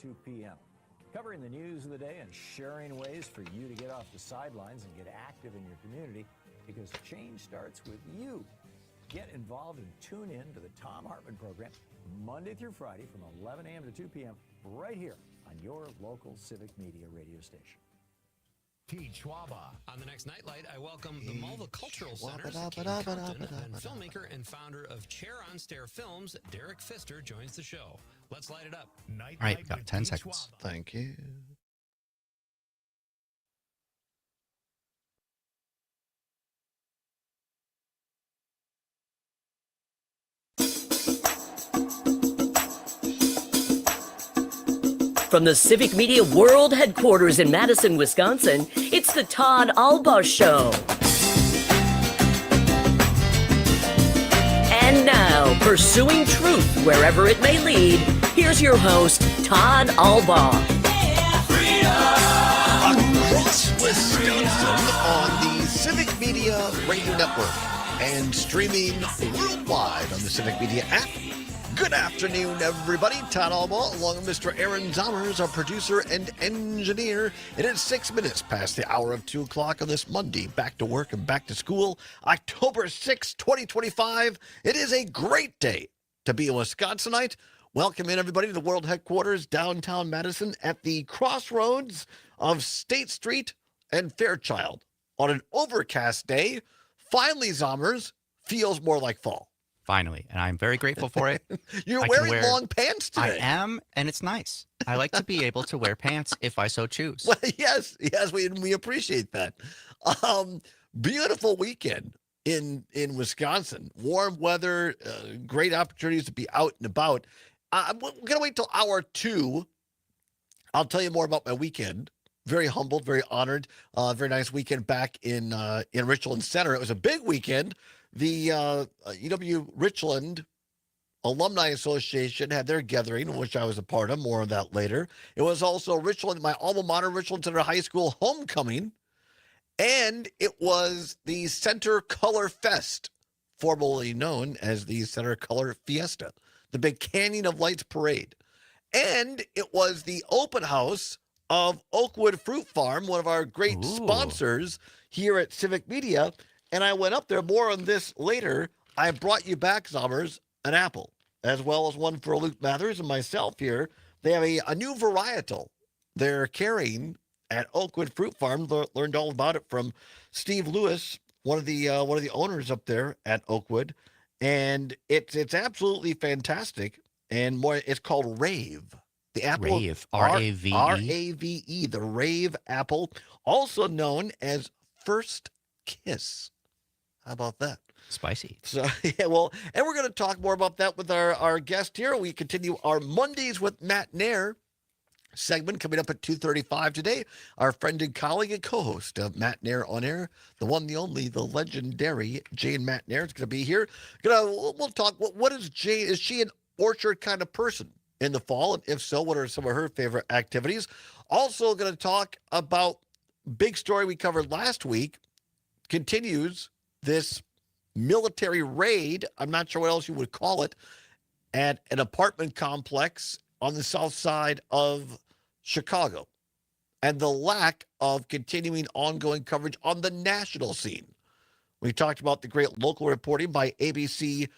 2 p.m. Covering the news of the day and sharing ways for you to get off the sidelines and get active in your community, because change starts with you. Get involved and tune in to the Thom Hartmann program Monday through Friday from 11 a.m. to 2 p.m. right here on your local civic media radio station. On the next Nightlight, I welcome the Multicultural Center's Kate Compton, and filmmaker and founder of Chair on Stair Films, Derek Pfister, joins the show. Let's light it up. All right, we've got 10 seconds. Thank you. From the Civic Media World Headquarters in Madison, Wisconsin, it's the Todd Allbaugh Show. And now, pursuing truth wherever it may lead, here's your host, Todd Allbaugh. Across Wisconsin on the Civic Media Radio Network and streaming worldwide on the Civic Media app. Good afternoon, everybody. Todd Allbaugh, along with Mr. Aaron Zommers, our producer and engineer. It is 6 minutes past the hour of 2 o'clock on this Monday. Back to work and back to school. October 6, 2025. It is a great day to be a Wisconsinite. Welcome in, everybody, to the world headquarters, downtown Madison, at the crossroads of State Street and Fairchild. On an overcast day, finally, Zommers, feels more like fall. Finally, and I'm very grateful for it. You're wearing long pants today. I am, and it's nice. I like to be able to wear pants if I so choose. Well, yes, we appreciate that. Beautiful weekend in Wisconsin. Warm weather, great opportunities to be out and about. I'm going to wait till hour 2. I'll tell you more about my weekend. Very humbled, very honored. Very nice weekend back in Richland Center. It was a big weekend. The UW Richland Alumni Association had their gathering, which I was a part of. More of that later. It was also Richland, my alma mater, Richland Center High School homecoming. And it was the Center Color Fest, formerly known as the Center Color Fiesta, the big Canyon of Lights parade. And it was the open house of Oakwood Fruit Farm, one of our great sponsors here at Civic Media. And I went up there. More on this later. I brought you back, Zommers, an apple, as well as one for Luke Mathers and myself here. They have a new varietal they're carrying at Oakwood Fruit Farm. Learned all about it from Steve Lewis, one of the owners up there at Oakwood, and it's absolutely fantastic. And more, it's called Rave. The apple, Rave, R-A-V-E. R-A-V-E, the Rave apple, also known as First Kiss. How about that? Spicy. So, yeah, well, and we're going to talk more about that with our guest here. We continue our Mondays with Matt Nair segment coming up at 2:35 today. Our friend and colleague and co-host of Matt Nair on Air, the one, the only, the legendary Jane Matt Nair is going to be here. We'll talk. What is Jane? Is she an orchard kind of person in the fall? And if so, what are some of her favorite activities? Also going to talk about big story we covered last week. Continues this military raid, I'm not sure what else you would call it, at an apartment complex on the south side of Chicago, and the lack of continuing ongoing coverage on the national scene. We talked about the great local reporting by ABC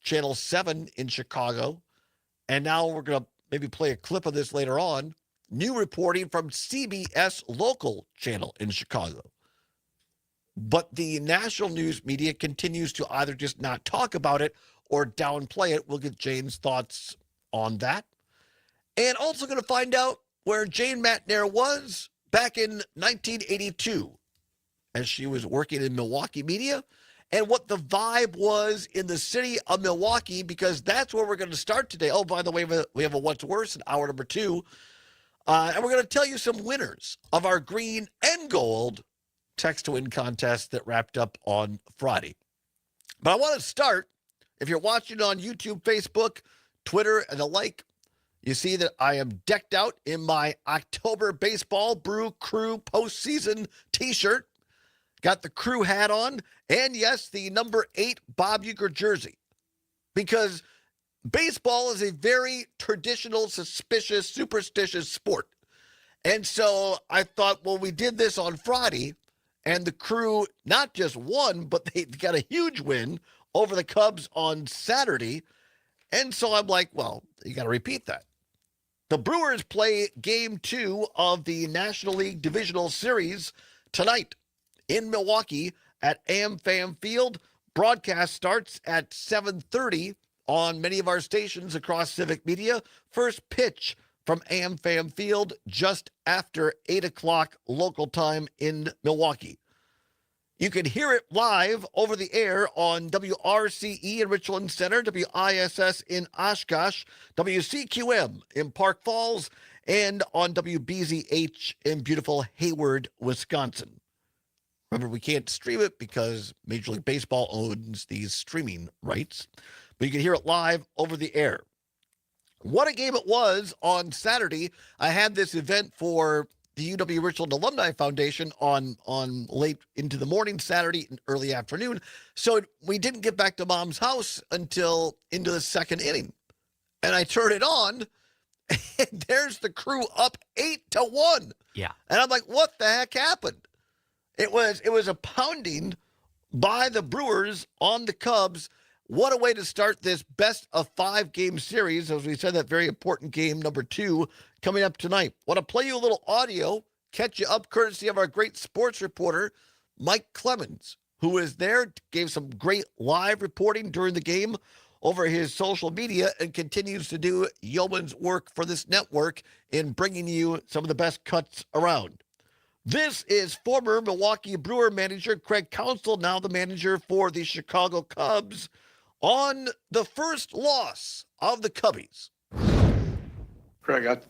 Channel 7 in Chicago, and now we're going to maybe play a clip of this later on. New reporting from CBS local channel in Chicago. But the national news media continues to either just not talk about it or downplay it. We'll get Jane's thoughts on that. And also going to find out where Jane Matt Nair was back in 1982 as she was working in Milwaukee media, and what the vibe was in the city of Milwaukee, because that's where we're going to start today. Oh, by the way, we have a What's Worse in hour number 2. And we're going to tell you some winners of our green and gold text to win contest that wrapped up on Friday. But I want to start, if you're watching on YouTube, Facebook, Twitter, and the like, you see that I am decked out in my October Baseball Brew Crew postseason t-shirt. Got the crew hat on, and yes, the number 8 Bob Uecker jersey. Because baseball is a very traditional, suspicious, superstitious sport. And so I thought, well, we did this on Friday, and the Crew not just won, but they got a huge win over the Cubs on Saturday. And so I'm like, well, you got to repeat that. The Brewers play Game 2 of the National League Divisional Series tonight in Milwaukee at AmFam Field. Broadcast starts at 7:30 on many of our stations across Civic Media. First pitch from AmFam Field just after 8 o'clock local time in Milwaukee. You can hear it live over the air on WRCE in Richland Center, WISS in Oshkosh, WCQM in Park Falls, and on WBZH in beautiful Hayward, Wisconsin. Remember, we can't stream it because Major League Baseball owns these streaming rights, but you can hear it live over the air. What a game it was on Saturday. I had this event for the UW Richland Alumni Foundation on late into the morning Saturday and early afternoon. So we didn't get back to Mom's house until into the second inning. And I turn it on, and there's the Crew up 8-1. Yeah. And I'm like, what the heck happened? It was a pounding by the Brewers on the Cubs. What a way to start this best of 5 game series. As we said, that very important game number 2 coming up tonight. Want to play you a little audio, catch you up courtesy of our great sports reporter, Mike Clemens, who was there, gave some great live reporting during the game over his social media and continues to do yeoman's work for this network in bringing you some of the best cuts around. This is former Milwaukee Brewer manager Craig Counsell, now the manager for the Chicago Cubs, on the first loss of the Cubbies. Craig,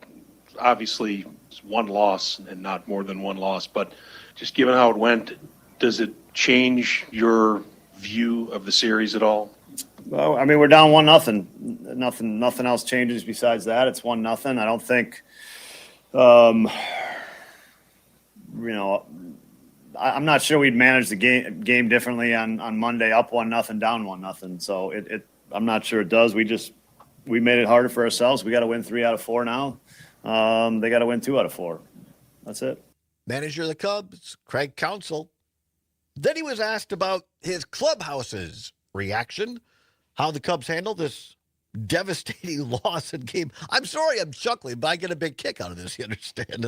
obviously it's one loss and not more than one loss, but just given how it went, does it change your view of the series at all? Well, I mean, we're down 1-0. Nothing else changes besides that. It's 1-0. I don't think, I'm not sure we'd manage the game differently on Monday, up 1-0, down 1-0. So I'm not sure it does. We made it harder for ourselves. We got to win 3 out of 4 now. They got to win 2 out of 4. That's it. Manager of the Cubs, Craig Counsell. Then he was asked about his clubhouse's reaction, how the Cubs handled this devastating loss in game. I'm sorry I'm chuckling, but I get a big kick out of this, you understand,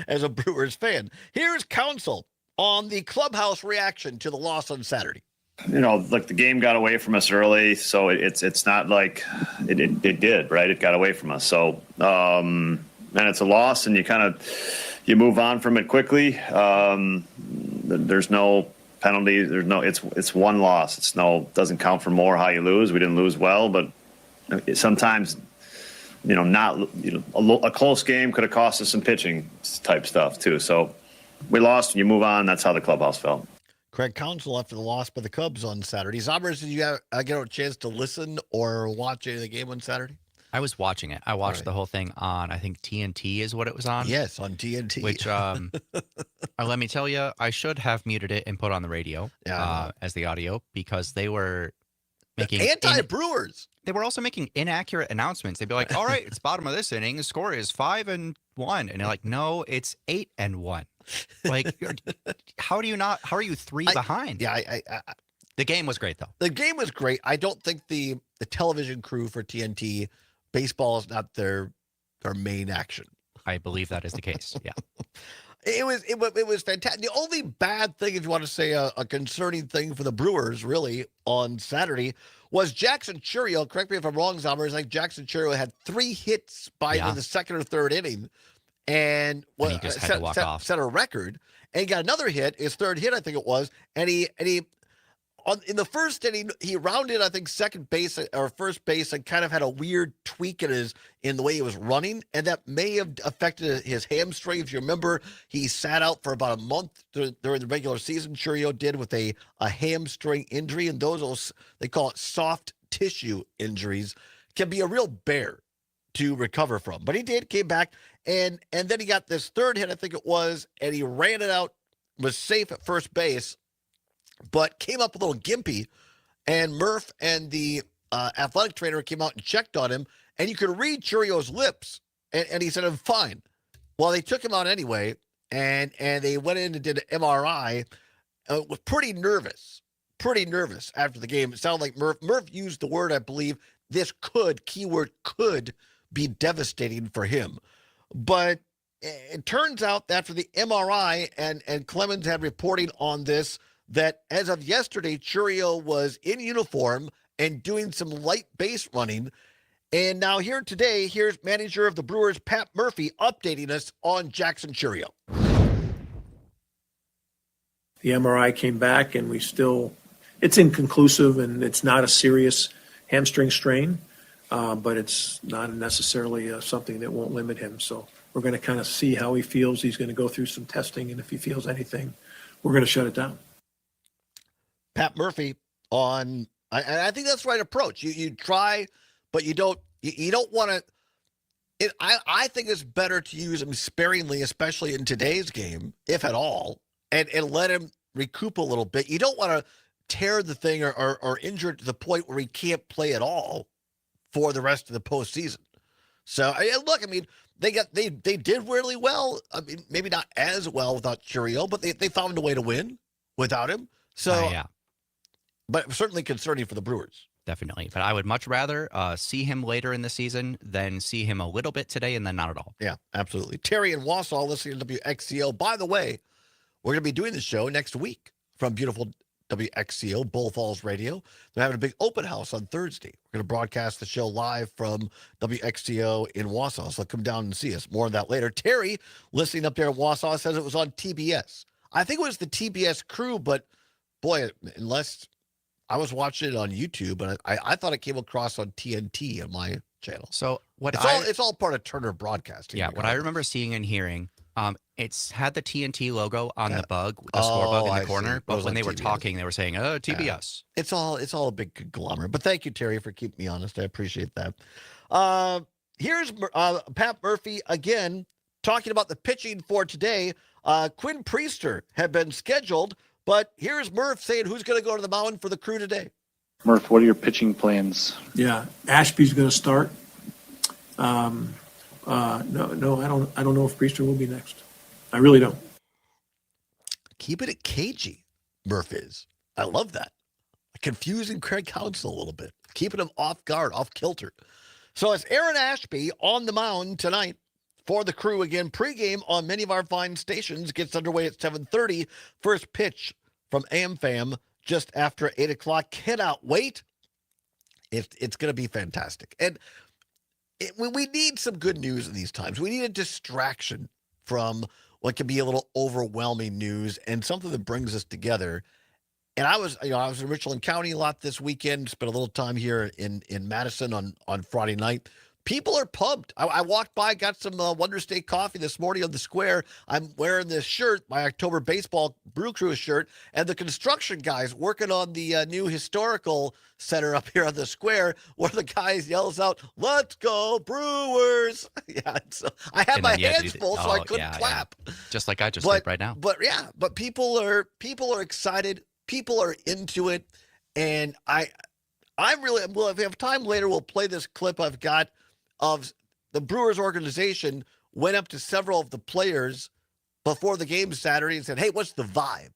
as a Brewers fan. Here's Counsell on the clubhouse reaction to the loss on Saturday. Like the game got away from us early, so it's not like it did, right? It got away from us. So, and it's a loss, and you move on from it quickly. There's no penalties. It's one loss. Doesn't count for more how you lose. We didn't lose well, but sometimes, a close game could have cost us some pitching type stuff too. So we lost, and you move on. That's how the clubhouse felt. Craig Counsell after the loss by the Cubs on Saturday. Zombers, did you get a chance to listen or watch any of the game on Saturday? I was watching it. I watched the whole thing on, I think TNT is what it was on. Yes, on TNT. Which, let me tell you, I should have muted it and put on the radio as the audio because they were making anti-Brewers. They were also making inaccurate announcements. They'd be like, all right, it's bottom of this inning. The score is 5-1. And they're like, no, it's 8-1. Like, how are you 3 behind? Yeah. The game was great, though. The game was great. I don't think the television crew for TNT, baseball is not their main action. I believe that is the case. Yeah. It was fantastic. The only bad thing, if you want to say a concerning thing for the Brewers, really, on Saturday was Jackson Chourio. Correct me if I'm wrong, Zombers. Like Jackson Chourio had 3 hits by the second or third inning, and he just had to walk off. Set a record. And he got another hit, his third hit, I think it was, and he in the first inning, he rounded, I think, second base or first base and kind of had a weird tweak in the way he was running. And that may have affected his hamstring. If you remember, he sat out for about a month during the regular season. Chourio did with a hamstring injury. And those, they call it soft tissue injuries, can be a real bear to recover from. But he came back. And then he got this third hit, I think it was, and he ran it out, was safe at first base, but came up a little gimpy, and Murph and the athletic trainer came out and checked on him, and you could read Churio's lips, and he said, I'm fine. Well, they took him out anyway, and they went in and did an MRI. Was pretty nervous after the game. It sounded like Murph used the word, I believe, this keyword could be devastating for him. But it turns out that after the MRI, and Clemens had reporting on this, that as of yesterday, Churio was in uniform and doing some light base running. And now here today, here's manager of the Brewers, Pat Murphy, updating us on Jackson Churio. The MRI came back, and it's inconclusive, and it's not a serious hamstring strain, but it's not necessarily something that won't limit him. So we're going to kind of see how he feels. He's going to go through some testing, and if he feels anything, we're going to shut it down. Pat Murphy and I think that's the right approach. You try, but you don't want to. I think it's better to use him sparingly, especially in today's game, if at all, and let him recoup a little bit. You don't want to tear the thing or injure it to the point where he can't play at all for the rest of the postseason. So look, I mean, they did really well. I mean, maybe not as well without Churio, but they found a way to win without him. So yeah. But certainly concerning for the Brewers. Definitely. But I would much rather see him later in the season than see him a little bit today and then not at all. Yeah, absolutely. Terry in Wausau listening to WXCO. By the way, we're going to be doing the show next week from beautiful WXCO, Bull Falls Radio. They're having a big open house on Thursday. We're going to broadcast the show live from WXCO in Wausau, so come down and see us. More on that later. Terry, listening up there in Wausau, says it was on TBS. I think it was the TBS crew, but boy, unless I was watching it on YouTube, and I thought it came across on TNT on my channel. So it's all part of Turner Broadcasting. Yeah, what I remember seeing and hearing, it's had the TNT logo on the score bug in the corner, but when they were talking, they were saying, TBS. It's all a big conglomerate. But thank you, Terry, for keeping me honest. I appreciate that. Here's Pat Murphy again talking about the pitching for today. Quinn Priester had been scheduled, but here's Murph saying who's going to go to the mound for the Crew today. Murph, what are your pitching plans? Yeah, Ashby's going to start. No, I don't know if Priester will be next. I really don't. Keep it cagey, Murph is. I love that. Confusing Craig Counsell a little bit. Keeping him off guard, off kilter. So it's Aaron Ashby on the mound tonight for the Crew again. Pregame on many of our fine stations gets underway at 7:30. First pitch from AmFam just after 8 o'clock. Cannot wait. It's going to be fantastic. And we need some good news in these times. We need a distraction from what can be a little overwhelming news and something that brings us together. And I was in Richland County a lot this weekend, spent a little time here in Madison on Friday night. People are pumped. I walked by, got some Wonder State coffee this morning on the square. I'm wearing this shirt, my October Baseball Brew Crew shirt, and the construction guys working on the new historical center up here on the square, where the guys yells out, "Let's go Brewers!" Yeah, so I had my hands full, so I couldn't clap. Yeah. Just like I just did right now. But people are excited. People are into it, and I'm really well. If we have time later, we'll play this clip I've got of the Brewers organization went up to several of the players before the game Saturday and said, "Hey, what's the vibe?"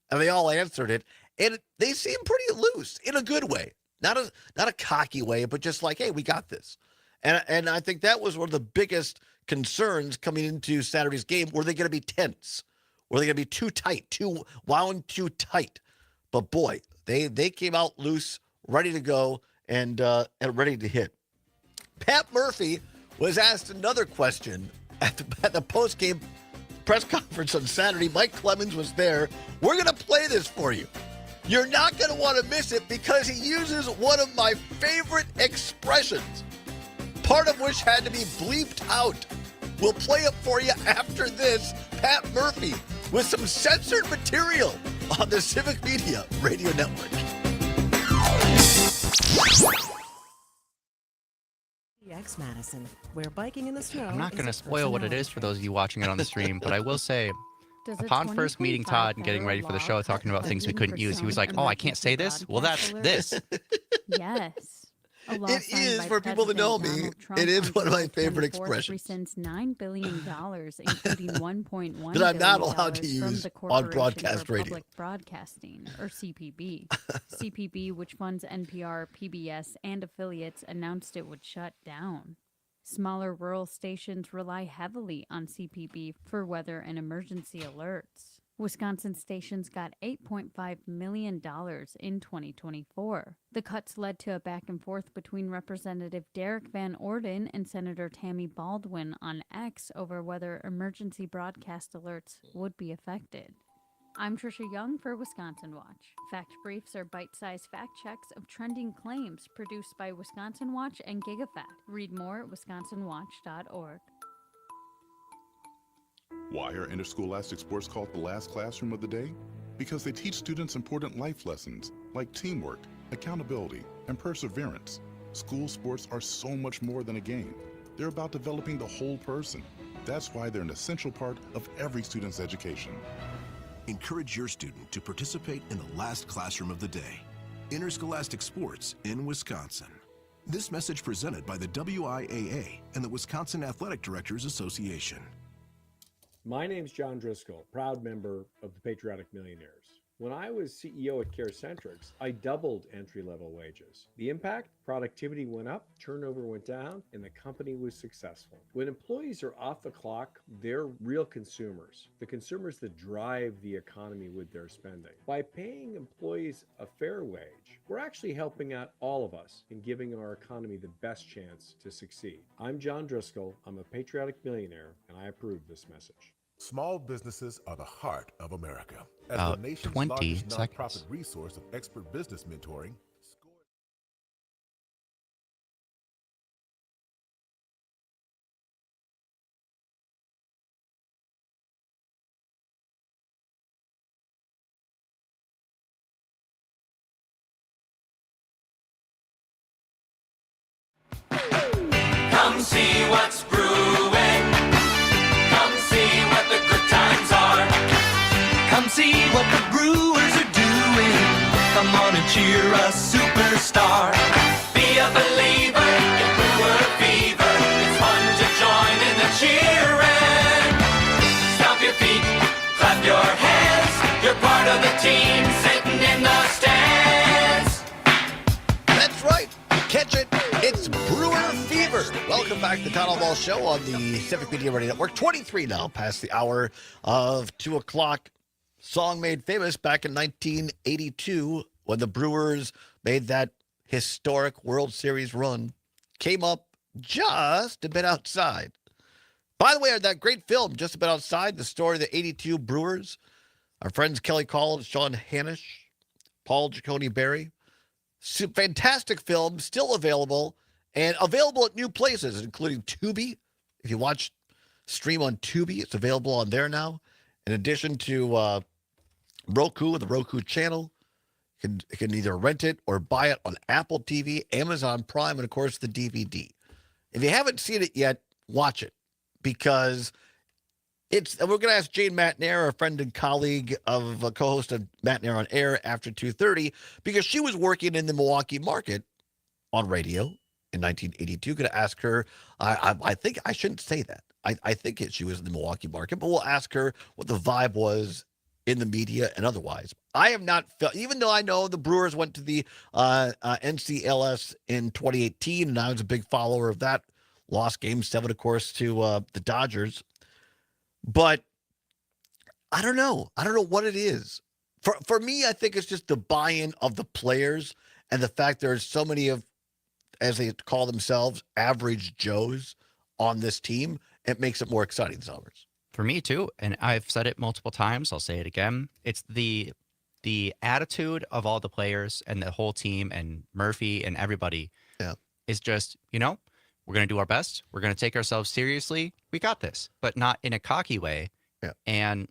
And they all answered it, and they seem pretty loose in a good way, not a cocky way, but just like, "Hey, we got this." And I think that was one of the biggest concerns coming into Saturday's game. Were they going to be tense? Were they going to be too tight, too wound too tight? But boy, they came out loose, ready to go, and ready to hit. Pat Murphy was asked another question at the post-game press conference on Saturday. Mike Clemens was there. We're going to play this for you. You're not going to want to miss it because he uses one of my favorite expressions, part of which had to be bleeped out. We'll play it for you after this. Pat Murphy with some censored material on the Civic Media Radio Network. Madison, where biking in the snow. I'm not going to spoil what it is for those of you watching it on the stream, but I will say, upon first meeting Todd and getting ready for the show, talking about things we couldn't use, he was like, "Oh, I can't say this? Well, that's this." Yes. A law It signed is, by for people that know President me, Donald Trump it is on one of my July favorite 24th expressions rescinds $9 billion, including $1.1 that I'm not billion allowed to from use the on Corporation broadcast for radio. Public Broadcasting, or CPB. CPB, which funds NPR, PBS, and affiliates, announced it would shut down. Smaller rural stations rely heavily on CPB for weather and emergency alerts. Wisconsin stations got $8.5 million in 2024. The cuts led to a back and forth between Representative Derek Van Orden and Senator Tammy Baldwin on X over whether emergency broadcast alerts would be affected. I'm Trisha Young for Wisconsin Watch. Fact briefs are bite-sized fact checks of trending claims produced by Wisconsin Watch and GigaFact. Read more at wisconsinwatch.org. Why are interscholastic sports called the last classroom of the day? Because they teach students important life lessons like teamwork, accountability, and perseverance. School sports are so much more than a game. They're about developing the whole person. That's why they're an essential part of every student's education. Encourage your student to participate in the last classroom of the day. Interscholastic sports in Wisconsin. This message presented by the WIAA and the Wisconsin Athletic Directors Association. My name's John Driscoll, proud member of the Patriotic Millionaires. When I was CEO at CareCentrix, I doubled entry-level wages. The impact? Productivity went up, turnover went down, and the company was successful. When employees are off the clock, they're real consumers, the consumers that drive the economy with their spending. By paying employees a fair wage, we're actually helping out all of us in giving our economy the best chance to succeed. I'm John Driscoll, I'm a patriotic millionaire, and I approve this message. Small businesses are the heart of America. As About the nation's 20 largest seconds. nonprofit resource of expert business mentoring, Come see what's brewing. Come see what the good times are. Come see what the Brewers are doing. Come on and cheer a superstar. Be a believer in Brewer Fever. It's fun to join in the cheering. Stomp your feet, clap your hands. You're part of the team sitting in the stands. That's right. Catch it. It's Brewer Fever. Welcome back to the Todd Allbaugh Show on the Civic Media Radio Network. 23 now, past the hour of 2 o'clock. Song made famous back in 1982 when the Brewers made that historic World Series run. Came up just a bit outside. By the way, that great film, Just a Bit Outside, the story of the 82 Brewers. Our friends Kelly Collins, Sean Hanish, Paul Giacone Berry. Fantastic film, still available, and available at new places, including Tubi. If you watch stream on Tubi, it's available on there now. In addition to Roku, the Roku channel, you can either rent it or buy it on Apple TV, Amazon Prime, and, of course, the DVD. If you haven't seen it yet, watch it, because we're going to ask Jane Matnair, our friend and colleague of co-host of Matnair on Air after 2:30, because she was working in the Milwaukee market on radio in 1982. Going to ask her, I think I shouldn't say that. I think she was in the Milwaukee market, but we'll ask her what the vibe was in the media and otherwise. I have not felt, even though I know the Brewers went to the NCLS in 2018, and I was a big follower of that, lost Game 7, of course, to the Dodgers. But I don't know. I don't know what it is. For me, I think it's just the buy-in of the players and the fact there's so many of, as they call themselves, average Joes on this team. It makes it more exciting, Summers. For me too, and I've said it multiple times. I'll say it again. It's the attitude of all the players and the whole team and Murphy and everybody. Yeah, is just, we're going to do our best. We're going to take ourselves seriously. We got this, but not in a cocky way. Yeah. And,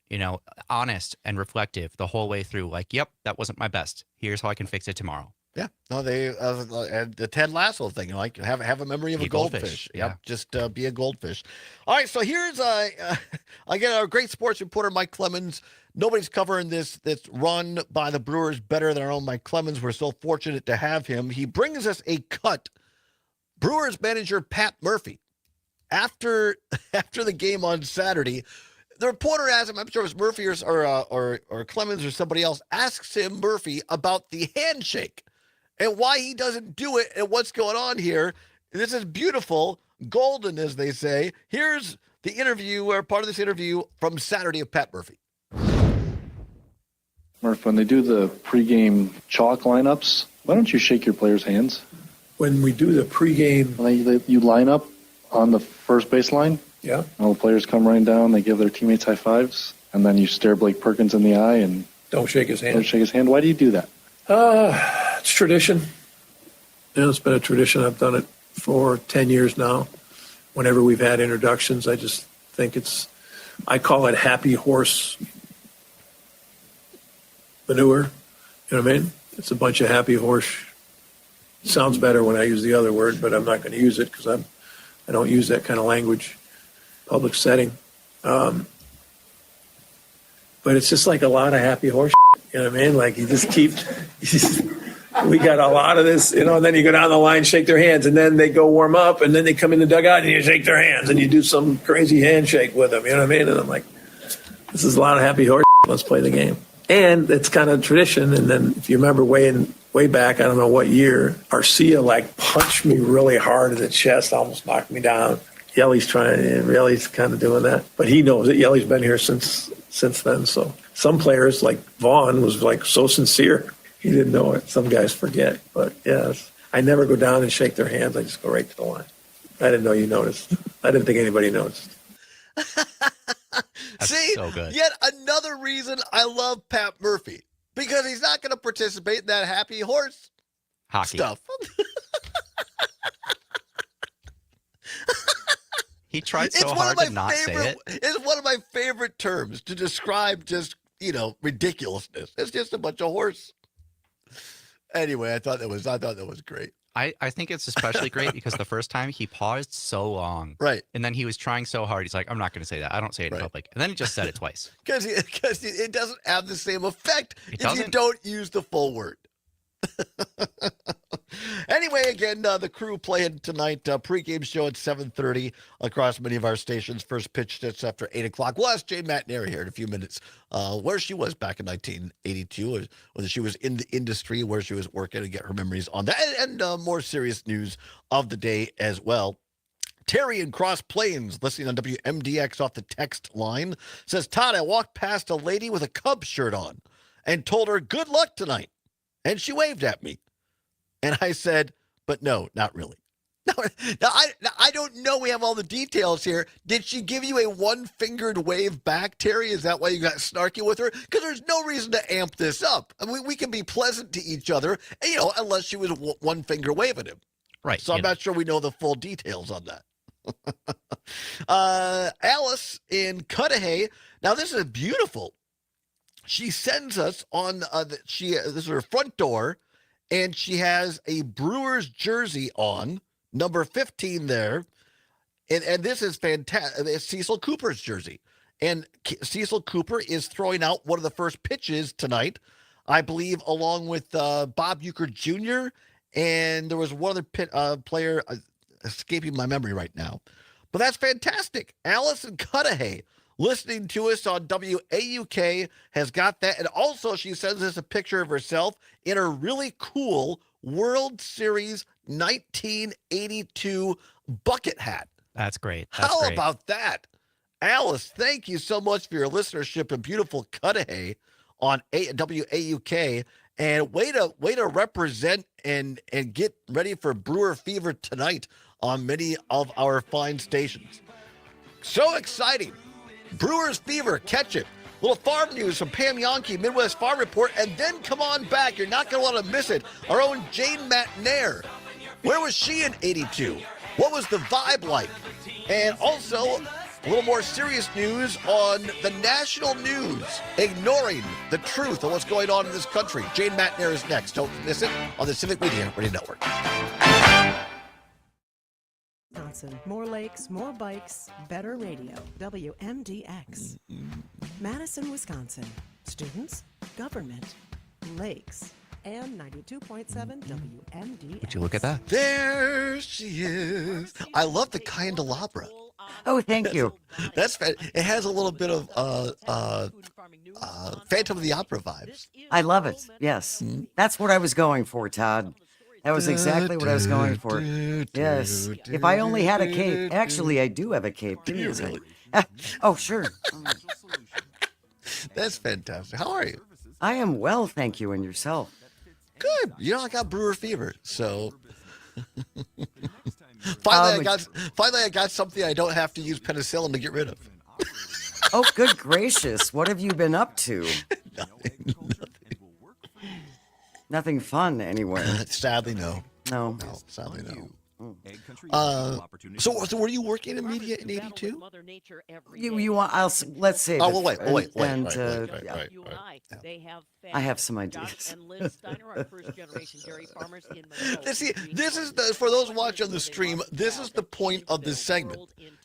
honest and reflective the whole way through. Like, yep, that wasn't my best. Here's how I can fix it tomorrow. Yeah. No, they the Ted Lasso thing, have a memory of a goldfish. Yep. Yeah. Just be a goldfish. All right. So here's again our great sports reporter Mike Clemens. Nobody's covering this run by the Brewers better than our own Mike Clemens. We're so fortunate to have him. He brings us a cut Brewers manager Pat Murphy, after the game on Saturday, the reporter asked him, I'm sure it was Murphy or Clemens or somebody else, asks him, Murphy, about the handshake and why he doesn't do it and what's going on here. This is beautiful, golden, as they say. Here's the interview, or part of this interview from Saturday of Pat Murphy. Murph, when they do the pregame chalk lineups, why don't you shake your players' hands? When we do the pregame... You line up on the first baseline. Yeah. All the players come running down, they give their teammates high fives, and then you stare Blake Perkins in the eye and... Don't shake his hand. Don't shake his hand. Why do you do that? It's tradition. It's been a tradition. I've done it for 10 years now. Whenever we've had introductions, I just think I call it happy horse manure. You know what I mean? It's a bunch of happy horse. It sounds better when I use the other word, but I'm not going to use it because I don't use that kind of language public setting. But it's just like a lot of happy horse. You know what I mean? Like we got a lot of this, and then you go down the line, shake their hands, and then they go warm up, and then they come in the dugout and you shake their hands and you do some crazy handshake with them. You know what I mean? And I'm like, this is a lot of happy horse. Let's play the game. And it's kind of tradition. And then if you remember way back, I don't know what year, Arcia punched me really hard in the chest, almost knocked me down. Yelly's kind of doing that, but he knows it. Yelly's been here since then. So some players like Vaughn was so sincere. He didn't know it. Some guys forget, but yes, I never go down and shake their hands. I just go right to the line. I didn't know you noticed. I didn't think anybody noticed. See, so good. Yet another reason I love Pat Murphy, because he's not going to participate in that happy horse Hockey stuff. He tried so hard to not say it. It's one of my favorite terms to describe just, ridiculousness. It's just a bunch of horse. Anyway, I thought that was great. I think it's especially great because the first time he paused so long. Right. And then he was trying so hard. He's like, I'm not going to say that. I don't say it in public. And then he just said it twice. Because it doesn't have the same effect if you don't use the full word. Anyway, again, the Crew playing tonight. Pre-game show at 7:30 across many of our stations. First pitch starts after 8 o'clock. We'll ask Jane McNair here in a few minutes where she was back in 1982, whether she was in the industry, where she was working, and get her memories on that, and more serious news of the day as well. Terry in Cross Plains, listening on WMDX off the text line, says, Todd, I walked past a lady with a Cubs shirt on and told her good luck tonight. And she waved at me. And I said, but no, not really. Now, I don't know. We have all the details here. Did she give you a one-fingered wave back, Terry? Is that why you got snarky with her? Because there's no reason to amp this up. I mean, we can be pleasant to each other, unless she was one finger waving him. Right. So I'm not sure we know the full details on that. Alice in Cudahy. Now, this is beautiful. She sends us on, this is her front door, and she has a Brewers jersey on, number 15 there. And this is fantastic. It's Cecil Cooper's jersey. And Cecil Cooper is throwing out one of the first pitches tonight, I believe, along with Bob Uecker Jr. And there was one other player escaping my memory right now. But that's fantastic. Alice in Cudahy, listening to us on WAUK, has got that. And also she sends us a picture of herself in her really cool World Series 1982 bucket hat. That's great. How about that? Alice, thank you so much for your listenership in beautiful Cudahy on WAUK. And way to represent and get ready for Brewer Fever tonight on many of our fine stations. So exciting. Brewers Fever, catch it. Little farm news from Pam Yonke, Midwest Farm Report, and then come on back. You're not going to want to miss it. Our own Jane McNair. Where was she in 82? What was the vibe like? And also, a little more serious news on the national news, ignoring the truth of what's going on in this country. Jane McNair is next. Don't miss it on the Civic Media Radio Network. Wisconsin. More lakes, more bikes, better radio. WMDX. Madison, Wisconsin. Students, government, lakes. and 92.7 WMD. Would you look at that? There she is. I love the candelabra. Oh, thank you. That's it has a little bit of Phantom of the Opera vibes. I love it. Yes. That's what I was going for, Todd. That was exactly what I was going for. Yes. If I only had a cape. Actually, I do have a cape. Give me a second. Oh, sure. That's fantastic. How are you? I am well, thank you. And yourself? Good. You know, I got brewer fever, so finally I got something I don't have to use penicillin to get rid of. Oh, good gracious. What have you been up to? Nothing fun, anyway. Sadly, no. No. Sadly, no. So were you working in media in '82? You want? Let's say. Oh, well, wait. I have some ideas. See, this is for those watching the stream. This is the point of this segment.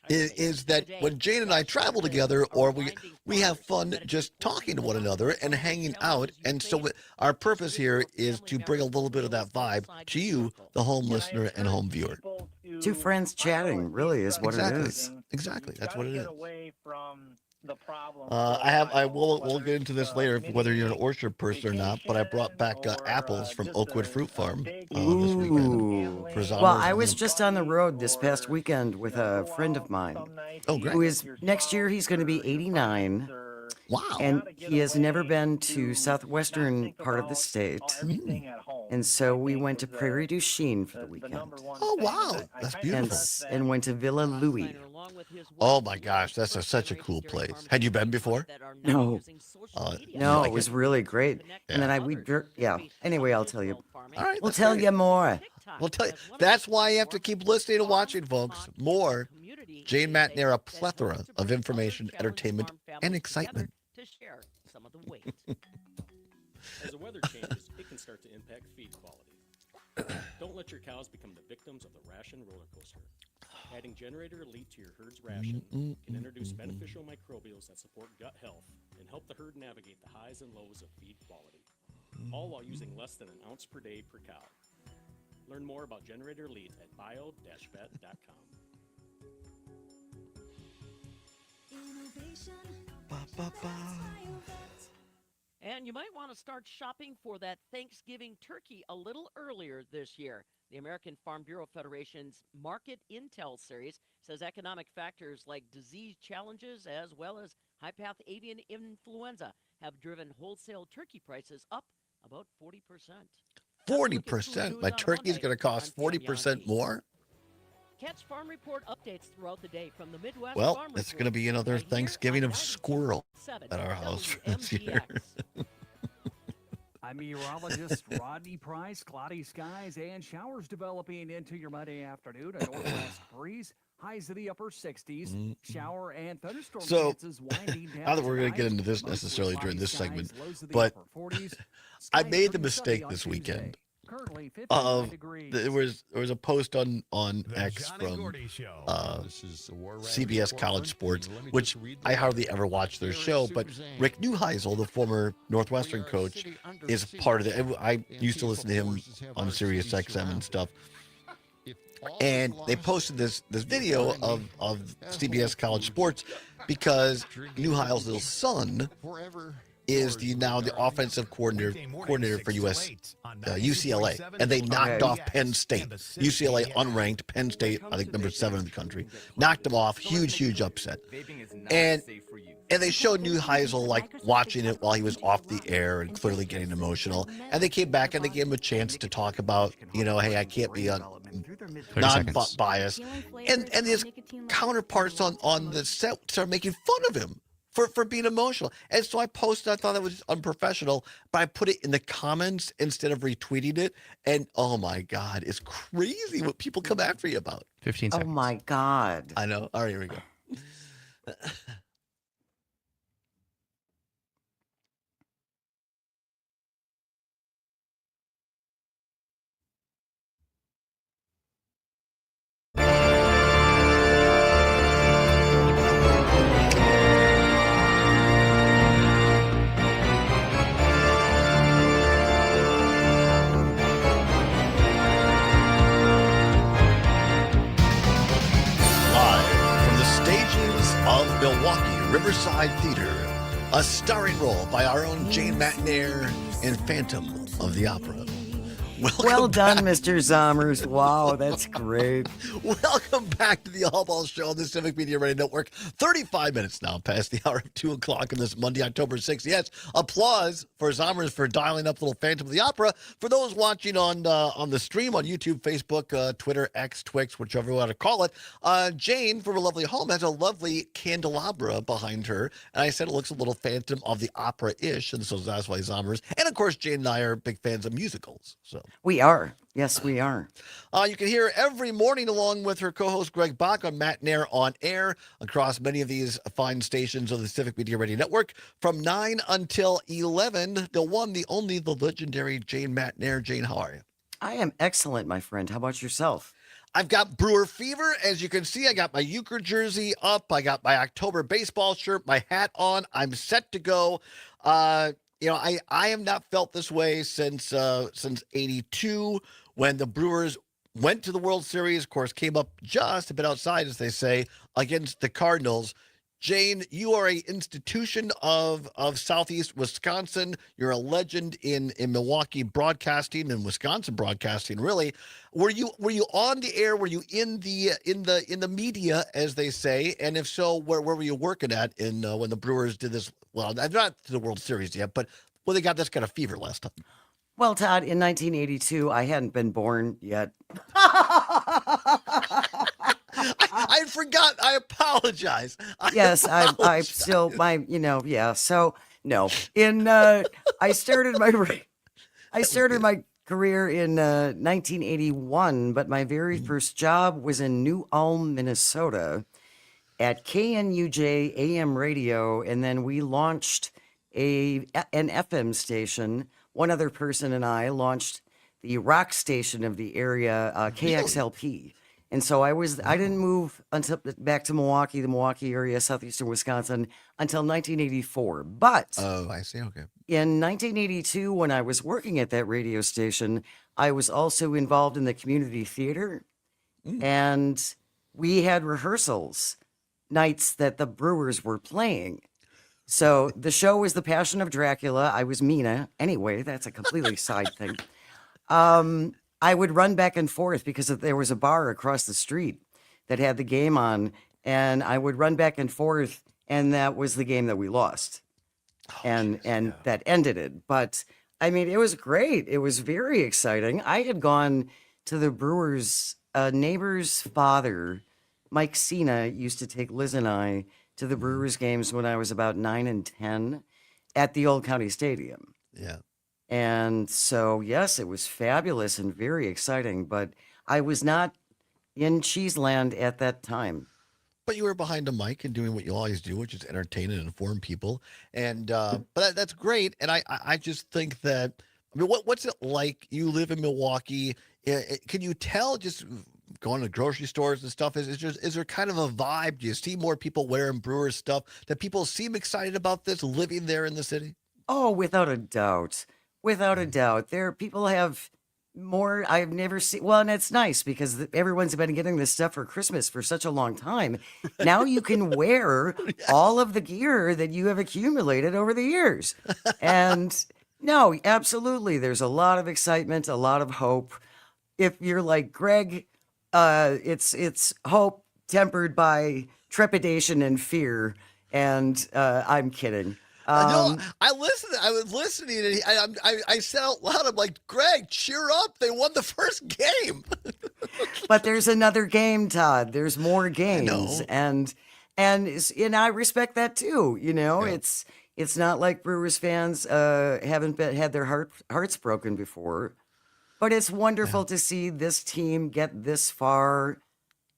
Is that when Jane and I travel together, or we have fun just talking to one another and hanging out, and so our purpose here is to bring a little bit of that vibe to you, the home listener and home viewer. Two friends chatting really is what it is. Exactly, that's what it is. We'll get into this later, whether you're an orchard person or not. But I brought back apples from Oakwood Fruit Farm this weekend. Well, I was just on the road this past weekend with a friend of mine. Oh, great! Who is next year? He's going to be 89. Wow! And he has never been to southwestern part of the state. And so we went to Prairie du Chien for the weekend. Oh, wow. That's beautiful. And went to Villa Louis. Oh, my gosh. That's such a cool place. Had you been before? No. No, it was really great. And then Anyway, I'll tell you. All right. We'll tell you more. We'll tell you. That's why you have to keep listening and watching, folks. More Jane Matt Nair, a plethora of information, entertainment, and excitement. As the weather changes, it can start to impact feed quality. Don't let your cows become the victims of the ration roller coaster. Adding Generator Elite to your herd's ration can introduce beneficial microbials that support gut health and help the herd navigate the highs and lows of feed quality, all while using less than an ounce per day per cow. Learn more about Generator Elite at bio-vet.com. And you might want to start shopping for that Thanksgiving turkey a little earlier this year. The American Farm Bureau Federation's Market Intel series says economic factors like disease challenges as well as high-path avian influenza have driven wholesale turkey prices up about 40%. 40%? My turkey's going to cost 40% more? Catch Farm Report updates throughout the day from the Midwest. Well, it's going to be another Thanksgiving of squirrel at our house for this year. I'm meteorologist Rodney Price. Cloudy skies and showers developing into your Monday afternoon. A northwest breeze. Highs to the upper 60s. Shower and thunderstorm chances winding down. Not that we're going to get into this necessarily during this segment, but I made the mistake this weekend. There was a post on X from CBS College Sports, which I hardly ever watch their show, but Rick Neuheisel, the former Northwestern coach, is part of it. I used to listen to him on Sirius XM and stuff. And they posted this video of CBS College Sports because Neuheisel's son is now the offensive coordinator for UCLA, and they knocked off Penn State. UCLA unranked, Penn State, I think number 7 in the country, knocked them off. Huge upset. And they showed Neuheisel like watching it while he was off the air and clearly getting emotional. And they came back and they gave him a chance to talk about, hey, I can't be non-biased. And his counterparts on the set started making fun of him for being emotional. And so I posted, I thought that was unprofessional, but I put it in the comments instead of retweeting it. And oh my God, it's crazy what people come after you about. 15 seconds. Oh my God. I know. All right, here we go. Milwaukee Riverside Theater, a starring role by our own Jane Matnair in Phantom of the Opera. Well done, Mr. Zommers. Wow, that's great. Welcome back to the Allbaugh Show on the Civic Media Radio Network. 35 minutes now past the hour of 2 o'clock on this Monday, October 6th. Yes, applause for Zommers for dialing up little Phantom of the Opera. For those watching on the stream on YouTube, Facebook, Twitter, X, Twix, whichever you want to call it, Jane from her lovely home has a lovely candelabra behind her. And I said it looks a little Phantom of the Opera-ish, and so that's why Zommers. And, of course, Jane and I are big fans of musicals. So we are. Yes, we are. You can hear her every morning along with her co-host Greg Bach on Matt Nair on air across many of these fine stations of the Civic Media Radio Network from 9 until 11. The one, the only, the legendary Jane Matt Nair. Jane, how are you? I am excellent, my friend. How about yourself? I've got Brewer Fever. As you can see, I got my Euchre jersey up. I got my October baseball shirt, my hat on. I'm set to go. You know, I have not felt this way since '82 when the Brewers went to the World Series. Of course, came up just a bit outside, as they say, against the Cardinals. Jane, you are an institution of Southeast Wisconsin. You're a legend in Milwaukee broadcasting and Wisconsin broadcasting. Really, were you on the air? Were you in the media, as they say? And if so, where were you working at in when the Brewers did this? Well, not to the World Series yet, but when they got this kind of fever last time. Well, Todd, in 1982, I hadn't been born yet. I forgot. I apologize. Yes, I still yeah. So no, I started my career in 1981, but my very first job was in New Ulm, Minnesota, at KNUJ AM radio, and then we launched an FM station. One other person and I launched the rock station of the area, KXLP. And so I didn't move back to Milwaukee, the Milwaukee area, southeastern Wisconsin, until 1984. But I see. Okay. In 1982, when I was working at that radio station, I was also involved in the community theater, and we had rehearsals nights that the Brewers were playing. So the show was The Passion of Dracula. I was Mina. Anyway, that's a completely side thing. I would run back and forth because there was a bar across the street that had the game on, and I would run back and forth, and that was the game that we lost. And that ended it. But I mean, it was great. It was very exciting. I had gone to the Brewers, neighbor's father, Mike Cena, used to take Liz and I to the Brewers games when I was about 9 and 10 at the Old County Stadium. Yeah. And so, yes, it was fabulous and very exciting, but I was not in Cheeseland at that time. But you were behind a mic and doing what you always do, which is entertain and inform people. And but that's great. And I just think that, I mean, what's it like? You live in Milwaukee. Can you tell, just going to grocery stores and stuff, is there kind of a vibe? Do you see more people wearing Brewers stuff? That people seem excited about this, living there in the city? Oh, without a doubt. Without a doubt. People have more, I've never seen. Well, and it's nice because everyone's been getting this stuff for Christmas for such a long time. Now you can wear all of the gear that you have accumulated over the years. And no, absolutely. There's a lot of excitement, a lot of hope. If you're like Greg, it's hope tempered by trepidation and fear. And I'm kidding. No, I was listening, and I said out loud, I'm like, Greg, cheer up. They won the first game. But there's another game, Todd. There's more games. And I respect that too. You know, yeah. It's not like Brewers fans haven't had their hearts broken before. But it's wonderful to see this team get this far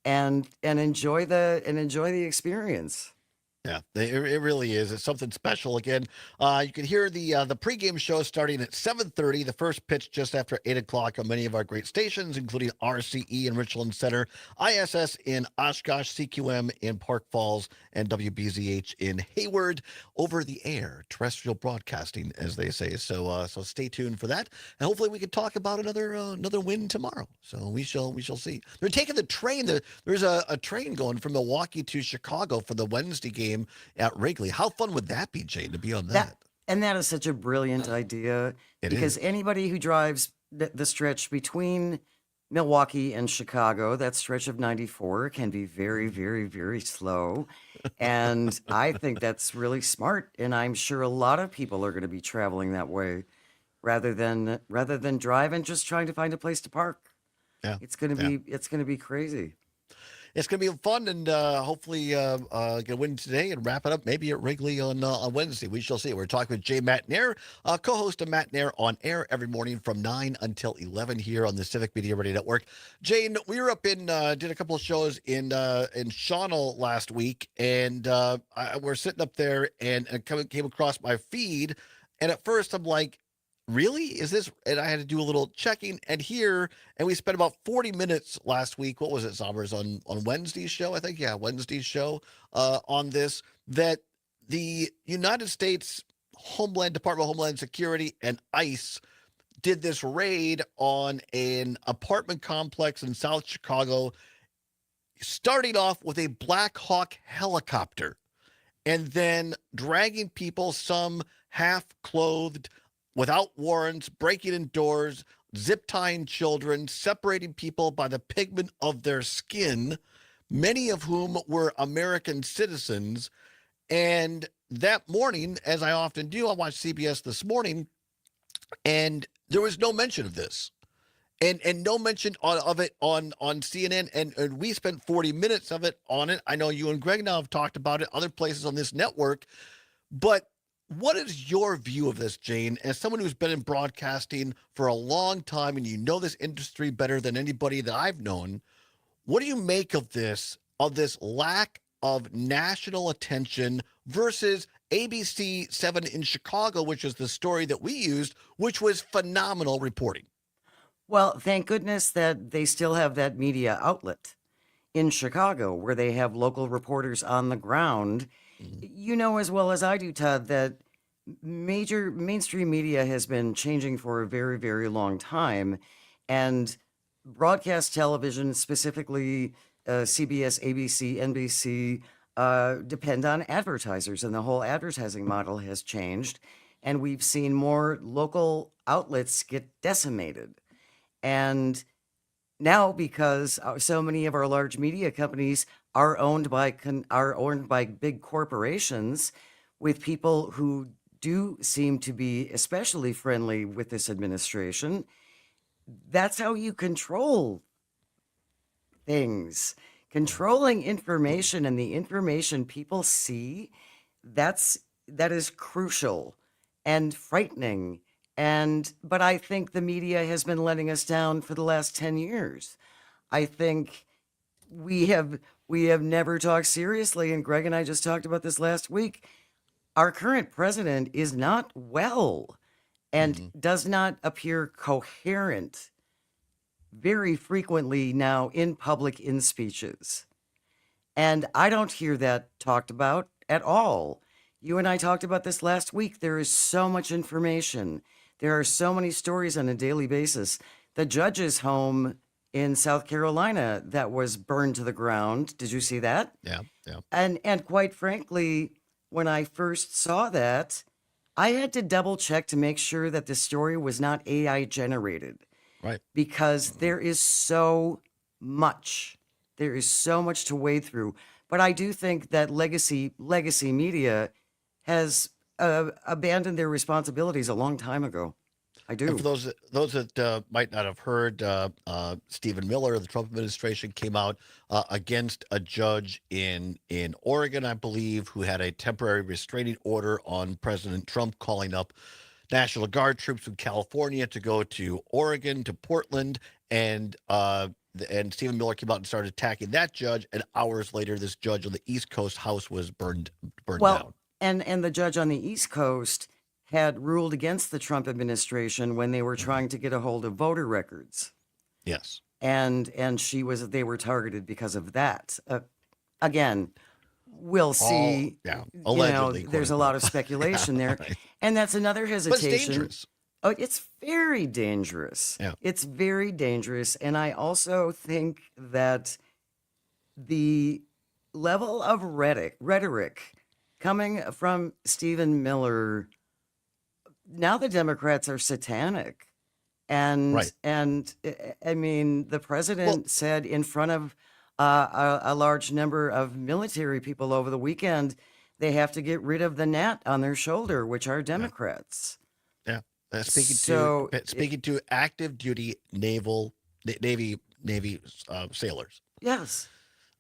and enjoy the experience. Yeah, it really is. It's something special. Again, you can hear the pregame show starting at 7:30. The first pitch just after 8 o'clock on many of our great stations, including RCE in Richland Center, ISS in Oshkosh, CQM in Park Falls, and WBZH in Hayward. Over the air, terrestrial broadcasting, as they say. So stay tuned for that, and hopefully we can talk about another win tomorrow. So we shall see. They're taking the train. There's a train going from Milwaukee to Chicago for the Wednesday game game at Wrigley. How fun would that be, Jane, to be on that? And that is such a brilliant idea because anybody who drives the stretch between Milwaukee and Chicago, that stretch of 94 can be very, very, very slow. And I think that's really smart. And I'm sure a lot of people are going to be traveling that way rather than driving, just trying to find a place to park. Yeah. It's going to be crazy. It's going to be fun, and hopefully going to win today and wrap it up maybe at Wrigley on Wednesday. We shall see. We're talking with Jay Matt Nair, co-host of Matt Nair on air every morning from 9 until 11 here on the Civic Media Radio Network. Jane, we were up did a couple of shows in Shawano last week, and we're sitting up there and came across my feed, and at first I'm like, really? Is this? And I had to do a little checking and we spent about 40 minutes last week. What was it, Sommers, on Wednesday's show? I think, Wednesday's show on this, that the United States Department of Homeland Security and ICE did this raid on an apartment complex in South Chicago, starting off with a Black Hawk helicopter and then dragging people, some half-clothed, without warrants, breaking in doors, zip tying children, separating people by the pigment of their skin, many of whom were American citizens. And that morning, as I often do, I watched CBS This Morning, and there was no mention of this. And no mention of it on CNN, and we spent 40 minutes of it on it. I know you and Greg now have talked about it, other places on this network, but what is your view of this, Jane, as someone who's been in broadcasting for a long time and you know this industry better than anybody that I've known? What do you make of this lack of national attention versus ABC 7 in Chicago, which is the story that we used, which was phenomenal reporting? Well, thank goodness that they still have that media outlet in Chicago where they have local reporters on the ground. You know as well as I do, Todd, that major mainstream media has been changing for a very, very long time. And broadcast television, specifically CBS, ABC, NBC, depend on advertisers. And the whole advertising model has changed. And we've seen more local outlets get decimated. And now, because so many of our large media companies are owned by big corporations with people who do seem to be especially friendly with this administration, that's how you control things. Controlling information and the information people see, that is crucial and frightening. But I think the media has been letting us down for the last 10 years. I think we have never talked seriously, and Greg and I just talked about this last week. Our current president is not well and does not appear coherent very frequently now in public in speeches. And I don't hear that talked about at all. You and I talked about this last week. There is so much information. There are so many stories on a daily basis. The judge's home in South Carolina that was burned to the ground. Did you see that? Yeah. And quite frankly, when I first saw that, I had to double check to make sure that the story was not AI generated. Right. Because there is so much. There is so much to wade through. But I do think that legacy media has abandoned their responsibilities a long time ago. I do. And for those that might not have heard, Stephen Miller of the Trump administration came out against a judge in Oregon, I believe, who had a temporary restraining order on President Trump, calling up National Guard troops from California to go to Oregon, to Portland, and Stephen Miller came out and started attacking that judge. And hours later, this judge on the East Coast house was burned down. And the judge on the East Coast had ruled against the Trump administration when they were trying to get a hold of voter records. Yes. And they were targeted because of that. Again, we'll see. Allegedly. There's a lot of speculation there. Right. And that's another hesitation. But it's dangerous. Oh, it's very dangerous. Yeah. It's very dangerous. And I also think that the level of rhetoric coming from Stephen Miller, now the Democrats are satanic. And I mean, the president said in front of a large number of military people over the weekend, they have to get rid of the gnat on their shoulder, which are Democrats. Yeah. Speaking to active duty Navy sailors. Yes.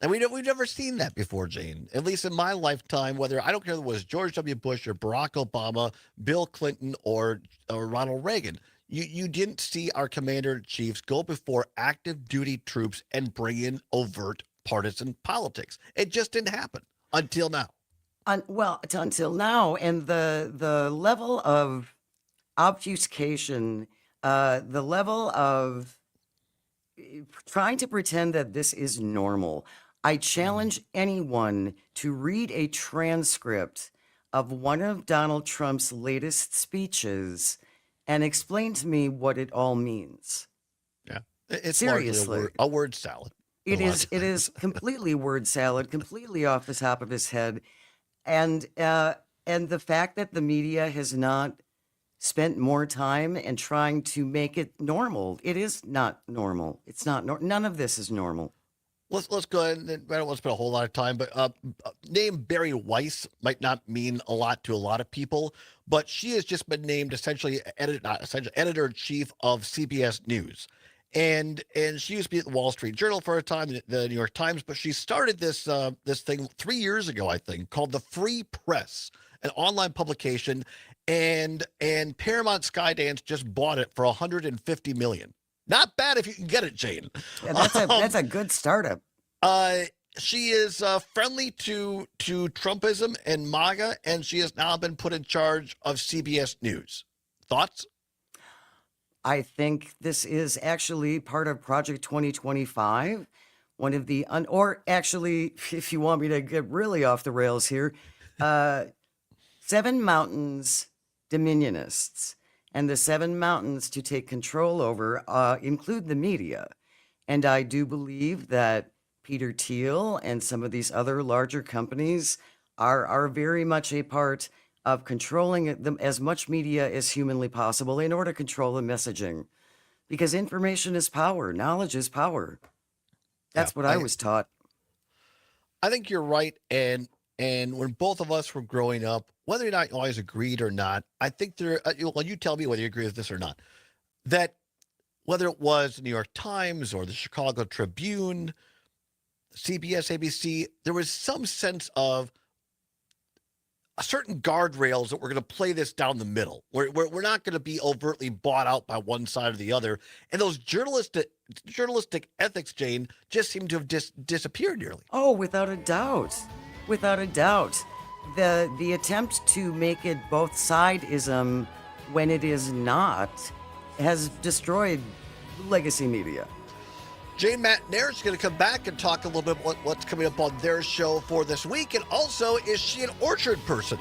And we've never seen that before, Jane. At least in my lifetime, whether I don't care if it was George W. Bush or Barack Obama, Bill Clinton or Ronald Reagan. You didn't see our commander-in-chiefs go before active duty troops and bring in overt partisan politics. It just didn't happen until now. Until now, and the level of obfuscation, the level of trying to pretend that this is normal. I challenge anyone to read a transcript of one of Donald Trump's latest speeches and explain to me what it all means. Yeah, it's seriously a word salad. It is completely word salad, completely off the top of his head, and the fact that the media has not spent more time in trying to make it normal. It is not normal. It's not. None of this is normal. Let's go ahead. And I don't want to spend a whole lot of time, but name Barry Weiss might not mean a lot to a lot of people, but she has just been named essentially editor-in-chief of CBS News. And she used to be at the Wall Street Journal for a time, the New York Times, but she started this thing 3 years ago, I think, called the Free Press, an online publication, and Paramount Skydance just bought it for $150 million. Not bad if you can get it, Jane. Yeah, that's a good startup. She is friendly to Trumpism and MAGA, and she has now been put in charge of CBS News. Thoughts? I think this is actually part of Project 2025. One of the, or actually, if you want me to get really off the rails here, Seven Mountains Dominionists. And the Seven Mountains to take control over include the media. And I do believe that Peter Thiel and some of these other larger companies are very much a part of controlling them as much media as humanly possible in order to control the messaging. Because information is power. Knowledge is power. That's what I was taught. I think you're right. And when both of us were growing up, whether or not you always agreed or not, I think there, well, you tell me whether you agree with this or not, that whether it was the New York Times or the Chicago Tribune, CBS, ABC, there was some sense of a certain guardrails that we're going to play this down the middle. We're not going to be overtly bought out by one side or the other. And those journalistic ethics, Jane, just seem to have disappeared nearly. Oh, without a doubt. Without a doubt. The attempt to make it both sideism when it is not has destroyed legacy media. Jane Matnair is going to come back and talk a little bit about what's coming up on their show for this week. And also, is she an orchard person?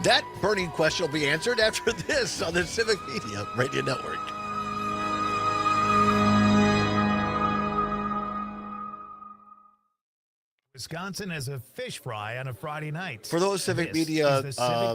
That burning question will be answered after this on the Civic Media Radio Network. Wisconsin has a fish fry on a Friday night. For those Civic Media,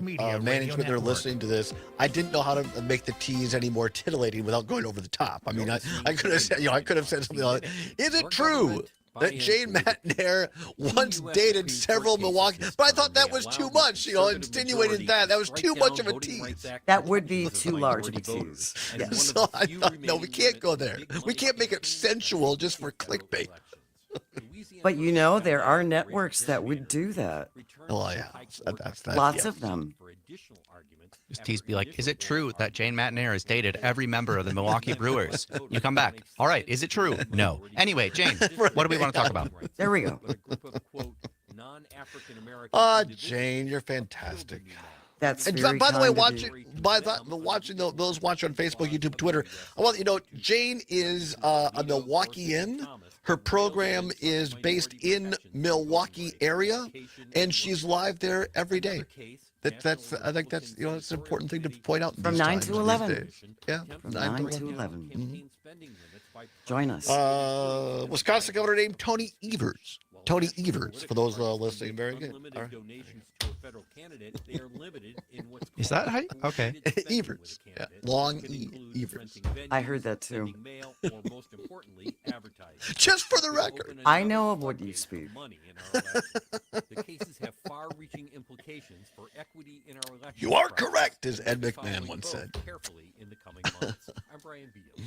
Media management that are listening to this, I didn't know how to make the tease any more titillating without going over the top. I mean, I could have said, I could have said something like, "Is it true that Jane Matnair once dated several Milwaukee?" But I thought that was too much. Insinuated that was too much of a tease. That would be too large of a tease. Yes. So I thought, no, we can't go there. We can't make it sensual just for clickbait. But you know, there are networks that would do that. Oh, yeah. That's Lots of them. Just tease be like, is it true that Jane Matnair has dated every member of the Milwaukee Brewers? You come back. All right. Is it true? No. Anyway, Jane, what do we want to talk about? There we go. Jane, you're fantastic. That's and very by the way, kind watching those watching on Facebook, YouTube, Twitter, I want you to know Jane is a Milwaukeean. Her program is based in Milwaukee area, and she's live there every day. I think that's it's an important thing to point out. From 9 to 11. Yeah, from 9 to 11. Join us. Wisconsin Governor named Tony Evers Tony Evers, for those listening. Very good. All right. Donations to a federal candidate, they are limited in what's Is that how? Okay. Evers. Yeah. Long E. Evers. I heard that too. Mail, or most importantly, advertising. Just for the record. I know of what you speak. Money in our elections. The cases have far-reaching implications for equity in our elections. You are correct, as Ed McMahon once said. Carefully in the coming months. I'm Brian Beal.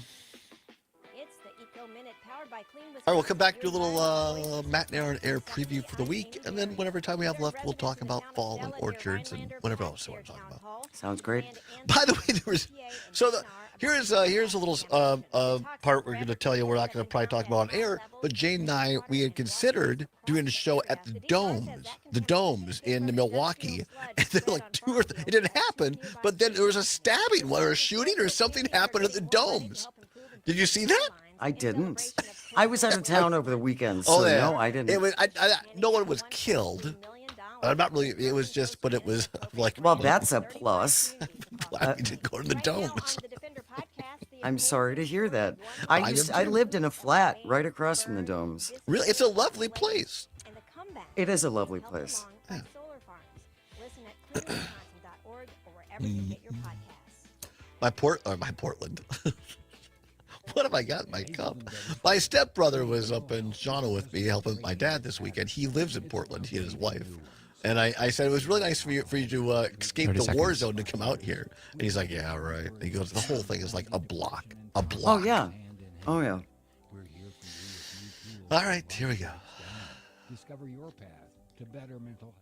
It's the Eco Minute powered by Clean Wisconsin. All right, we'll come back to a little Matt and Aaron Air preview for the week, and then whatever time we have left, we'll talk about fall and orchards and whatever else we want to talk about. Sounds great. By the way, there was here's a little part we're going to tell you we're not going to probably talk about on air, but Jane and I, we had considered doing a show at the domes in Milwaukee, and then like it didn't happen, but then there was a stabbing or a shooting or something happened at the domes. Did you see that? I didn't. I was out of town over the weekend, so no, I didn't. It was, no one was killed. I'm not really. It was just, but it was like. Well, that's a plus. Glad we didn't go to the domes. I'm sorry to hear that. I lived in a flat right across from the domes. Really, it's a lovely place. It is a lovely place. Yeah. Listen at cleanwisconsin.org or wherever you get your podcasts. My Portland. What have I got in my cup? My stepbrother was up in Shawano with me helping my dad this weekend. He lives in Portland, he and his wife. And I said, it was really nice for you to escape the war zone to come out here. And he's like, yeah, right. And he goes, the whole thing is like a block. Oh, yeah. Oh, yeah. All right, here we go. Discover your path to better mental health.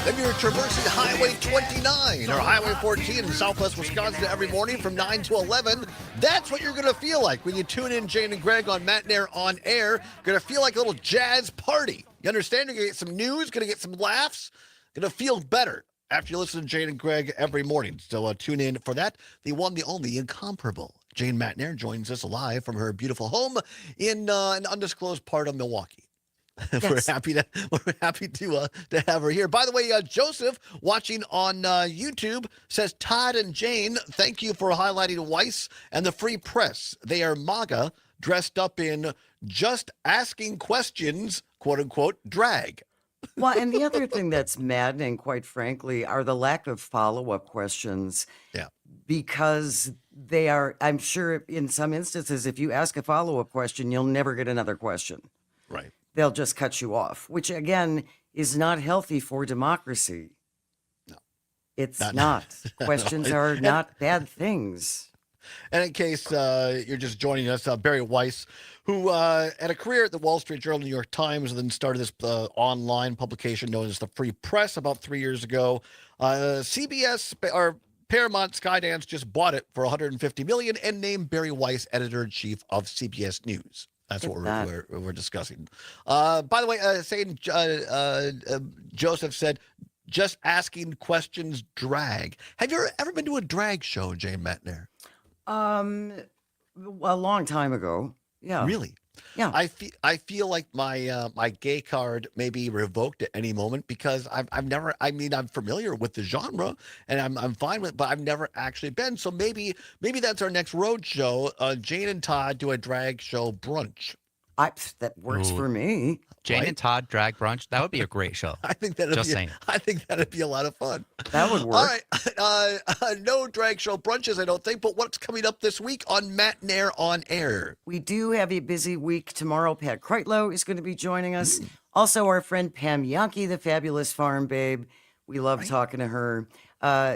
Maybe you're traversing Highway 29 or Highway 14 in Southwest Wisconsin every morning from 9 to 11. That's what you're going to feel like when you tune in Jane and Greg on Matt and Air on Air. Going to feel like a little jazz party. You understand? You're going to get some news, going to get some laughs, going to feel better after you listen to Jane and Greg every morning. So tune in for that. The one, the only, incomparable Jane Matt and Air joins us live from her beautiful home in an undisclosed part of Milwaukee. Yes. We're happy to have her here. By the way, Joseph watching on YouTube says, Todd and Jane, thank you for highlighting Weiss and the Free Press. They are MAGA dressed up in just asking questions, quote unquote, drag. Well, and the other thing that's maddening, quite frankly, are the lack of follow-up questions. Yeah. Because they are, I'm sure in some instances, if you ask a follow-up question, you'll never get another question. Right. They'll just cut you off, which again is not healthy for democracy. No. It's not. Questions are not bad things. And in case you're just joining us, Barry Weiss, who had a career at the Wall Street Journal, New York Times, and then started this online publication known as the Free Press about 3 years ago. CBS or Paramount Skydance just bought it for $150 million and named Barry Weiss editor-in-chief of CBS News. That's what we're discussing. By the way, Joseph said, just asking questions drag. Have you ever been to a drag show, Jane Metner? A long time ago. Yeah. Really? Yeah. I feel like my my gay card may be revoked at any moment because I've never, I mean, I'm familiar with the genre and I'm fine with it, but I've never actually been. So maybe that's our next road show. Jane and Todd do a drag show brunch. That works for me. Jane Right? and Todd drag brunch. That would be a great show. I think that'd Just be, saying. I think that'd be a lot of fun. That would All work. right. No drag show brunches, I don't think, but what's coming up this week on Matt and Air on Air? We do have a busy week tomorrow. Pat Kreitlow is going to be joining us. Also, our friend Pam Yankee, the fabulous farm babe. We love talking to her.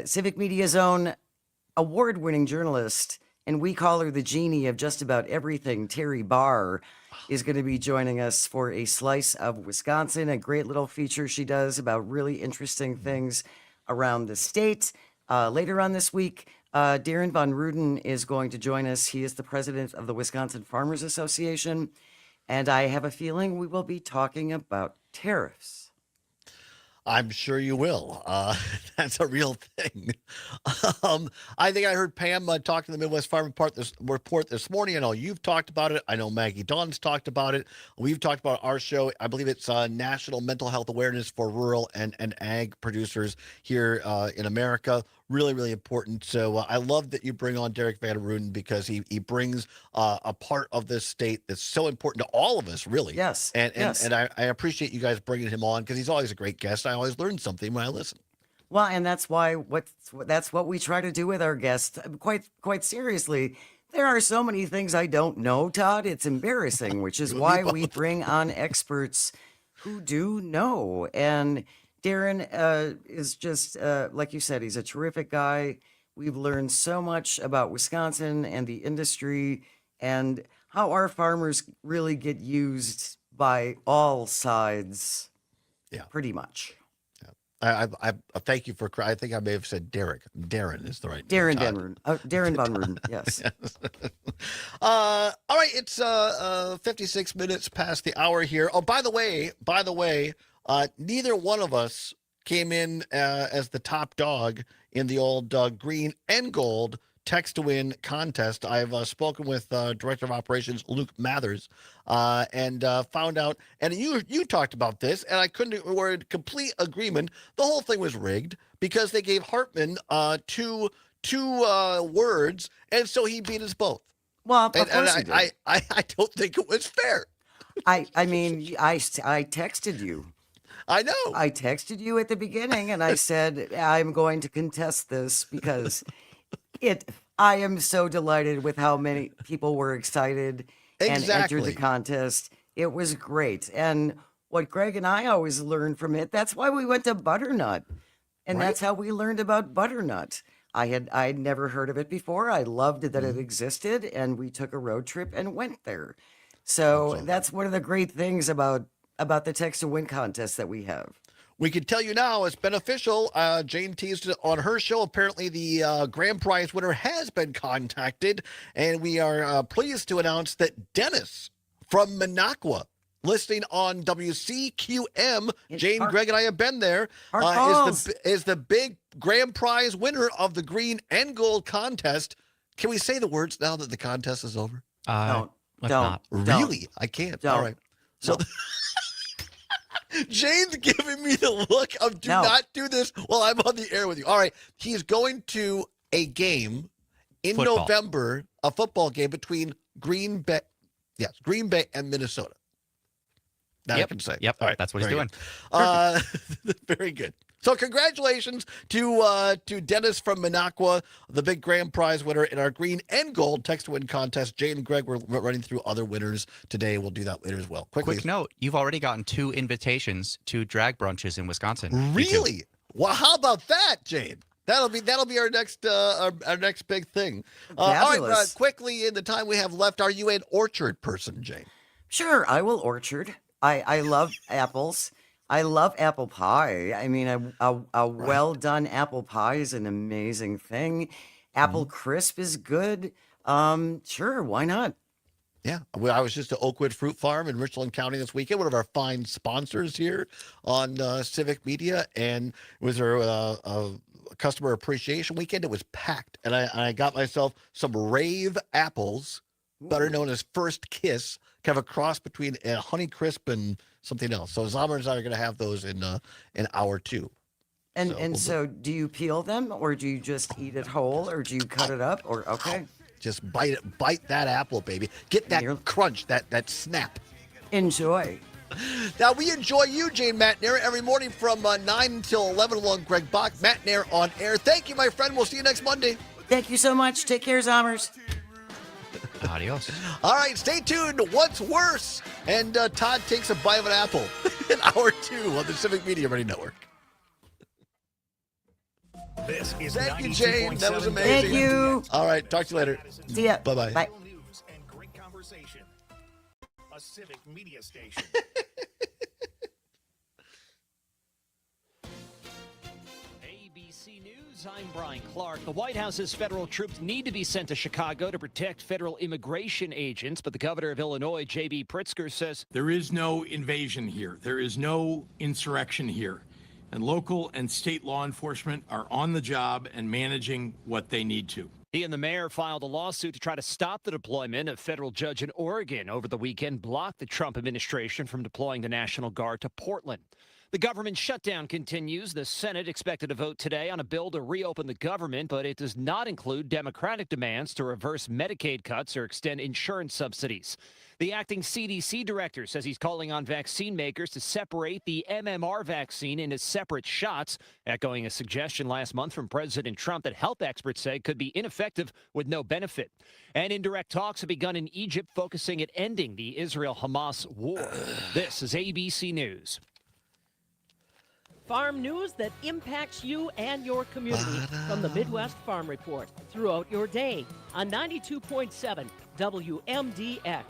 Civic Media's own award-winning journalist, and we call her the genie of just about everything, Terry Barr, is going to be joining us for a slice of Wisconsin, a great little feature she does about really interesting things around the state. Later on this week, Darren Von Ruden is going to join us. He is the president of the Wisconsin Farmers Association. And I have a feeling we will be talking about tariffs. I'm sure you will. That's a real thing. I think I heard Pam talk to the Midwest Farm Report this morning. I know you've talked about it. I know Maggie Dawn's talked about it. We've talked about our show. I believe it's National Mental Health Awareness for Rural and Ag Producers here in America. Really, really important. So I love that you bring on Derek Van Ruden because he brings a part of this state that's so important to all of us, really. Yes. And yes. I appreciate you guys bringing him on because he's always a great guest. I always learn something when I listen. Well, and that's what we try to do with our guests. Quite seriously, there are so many things I don't know, Todd. It's embarrassing, which is why we bring on experts who do know. And Darren is just, like you said, he's a terrific guy. We've learned so much about Wisconsin and the industry and how our farmers really get used by all sides. Yeah, pretty much. I thank you for. I think I may have said Derek. Darren is the right Darren name. Van Ruden. Darren Van Ruden. Yes. Yes. All right. It's 56 minutes past the hour here. Oh, by the way, neither one of us came in as the top dog in the old green and gold text to win contest. I've spoken with Director of Operations Luke Mathers and found out, and you talked about this, and I couldn't. We're in complete agreement. The whole thing was rigged because they gave Hartman two words, and so he beat us both. Well, of course and he did. I don't think it was fair. I mean, I texted you. I know. I texted you at the beginning, and I said I'm going to contest this because I am so delighted with how many people were excited and entered the contest. It was great. And what Greg and I always learned from it, that's why we went to Butternut. And that's how we learned about Butternut. I'd never heard of it before. I loved that it existed, and we took a road trip and went there. So that's one of the great things about the Text to Win contest that we have. We can tell you now it's beneficial. Jane teased it on her show. Apparently, the grand prize winner has been contacted, and we are pleased to announce that Dennis from Minocqua, listening on WCQM, Jane, Greg, and I have been there, is the big grand prize winner of the green and gold contest. Can we say the words now that the contest is over? Don't. Really? I can't. Don't. All right. So. Jane's giving me the look of do not do this while I'm on the air with you. All right. He's going to a game in November, a football game between Green Bay and Minnesota. That I can say. Yep. All right. That's what he's doing. Very good. So congratulations to Dennis from Minocqua, the big grand prize winner in our green and gold text to win contest. Jane and Greg, we're running through other winners today. We'll do that later as well. Quick note: you've already gotten 2 invitations to drag brunches in Wisconsin. Really? Well, how about that, Jane? That'll be our next big thing. All right, quickly in the time we have left, are you an orchard person, Jane? Sure, I will orchard. I love apples. I love apple pie. I mean, a well done apple pie is an amazing thing. Apple crisp is good. Sure, why not? Yeah, I was just at Oakwood Fruit Farm in Richland County this weekend, one of our fine sponsors here on Civic Media, and it was our customer appreciation weekend. It was packed, and I got myself some Rave apples, better known as First Kiss, kind of a cross between a Honey Crisp and something else. So Zommer and I are going to have those in hour 2. So do you peel them, or do you just eat it whole, or do you cut it up, or okay? Just bite that apple, baby. Get that crunch, that snap. Enjoy. Now, we enjoy you, Jane Matnair, every morning from 9 until 11 along Greg Bach. Matnair on air. Thank you, my friend. We'll see you next Monday. Thank you so much. Take care, Zommers. Adios. All right, stay tuned. What's worse? And Todd takes a bite of an apple in hour 2 on the Civic Media Ready Network. This is Thank you, Jane. That was amazing. Thank you. All right, talk to you later. See ya. Bye-bye. Bye. News and great conversation. A Civic Media station. ABC ABC News, I'm Brian Clark. The White House's federal troops need to be sent to Chicago to protect federal immigration agents, but the governor of Illinois, J.B. Pritzker, says there is no invasion here. There is no insurrection here. And local and state law enforcement are on the job and managing what they need to. He and the mayor filed a lawsuit to try to stop the deployment. A federal judge in Oregon over the weekend blocked the Trump administration from deploying the National Guard to Portland. The government shutdown continues. The Senate expected to vote today on a bill to reopen the government, but it does not include Democratic demands to reverse Medicaid cuts or extend insurance subsidies. The acting CDC director says he's calling on vaccine makers to separate the MMR vaccine into separate shots, echoing a suggestion last month from President Trump that health experts say could be ineffective with no benefit. And indirect talks have begun in Egypt, focusing at ending the Israel-Hamas war. This is ABC News. Farm news that impacts you and your community from the Midwest Farm Report throughout your day on 92.7 WMDX.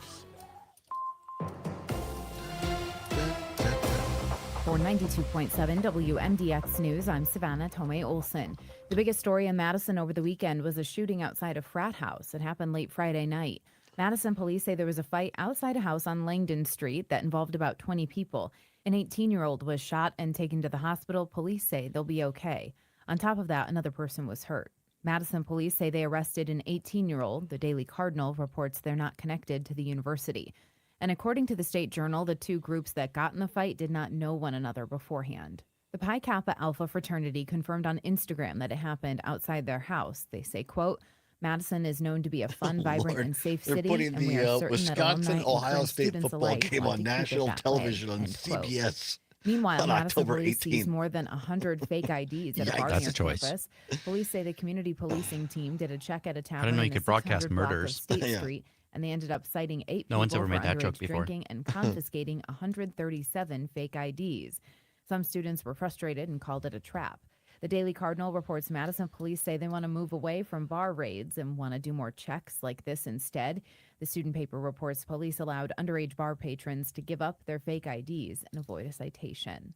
For 92.7 WMDX News, I'm Savannah Tomei Olson. The biggest story in Madison over the weekend was a shooting outside a frat house. It happened late Friday night. Madison police say there was a fight outside a house on Langdon Street that involved about 20 people. An 18-year-old was shot and taken to the hospital. Police say they'll be okay. On top of that, another person was hurt. Madison police say they arrested an 18-year-old. The Daily Cardinal reports they're not connected to the university. And according to the State Journal, the two groups that got in the fight did not know one another beforehand. The Pi Kappa Alpha fraternity confirmed on Instagram that it happened outside their house. They say, quote, Madison is known to be a fun, vibrant, and safe They're city, putting and we are the certain Wisconsin that alumni and Ohio current State students football alike game want on to keep it national that way, television on end quote. CBS. Meanwhile, on Madison October police 18th. seized more than 100 fake IDs at a bar That's near a choice. campus. Police say the community policing team did a check at a tavern didn't know you in the could broadcast 600 block of murders. State Yeah. Street, and they ended up citing 8 No people one's ever for made that joke underage before. drinking and confiscating 137 fake IDs. Some students were frustrated and called it a trap. The Daily Cardinal reports Madison police say they want to move away from bar raids and want to do more checks like this instead. The student paper reports police allowed underage bar patrons to give up their fake IDs and avoid a citation.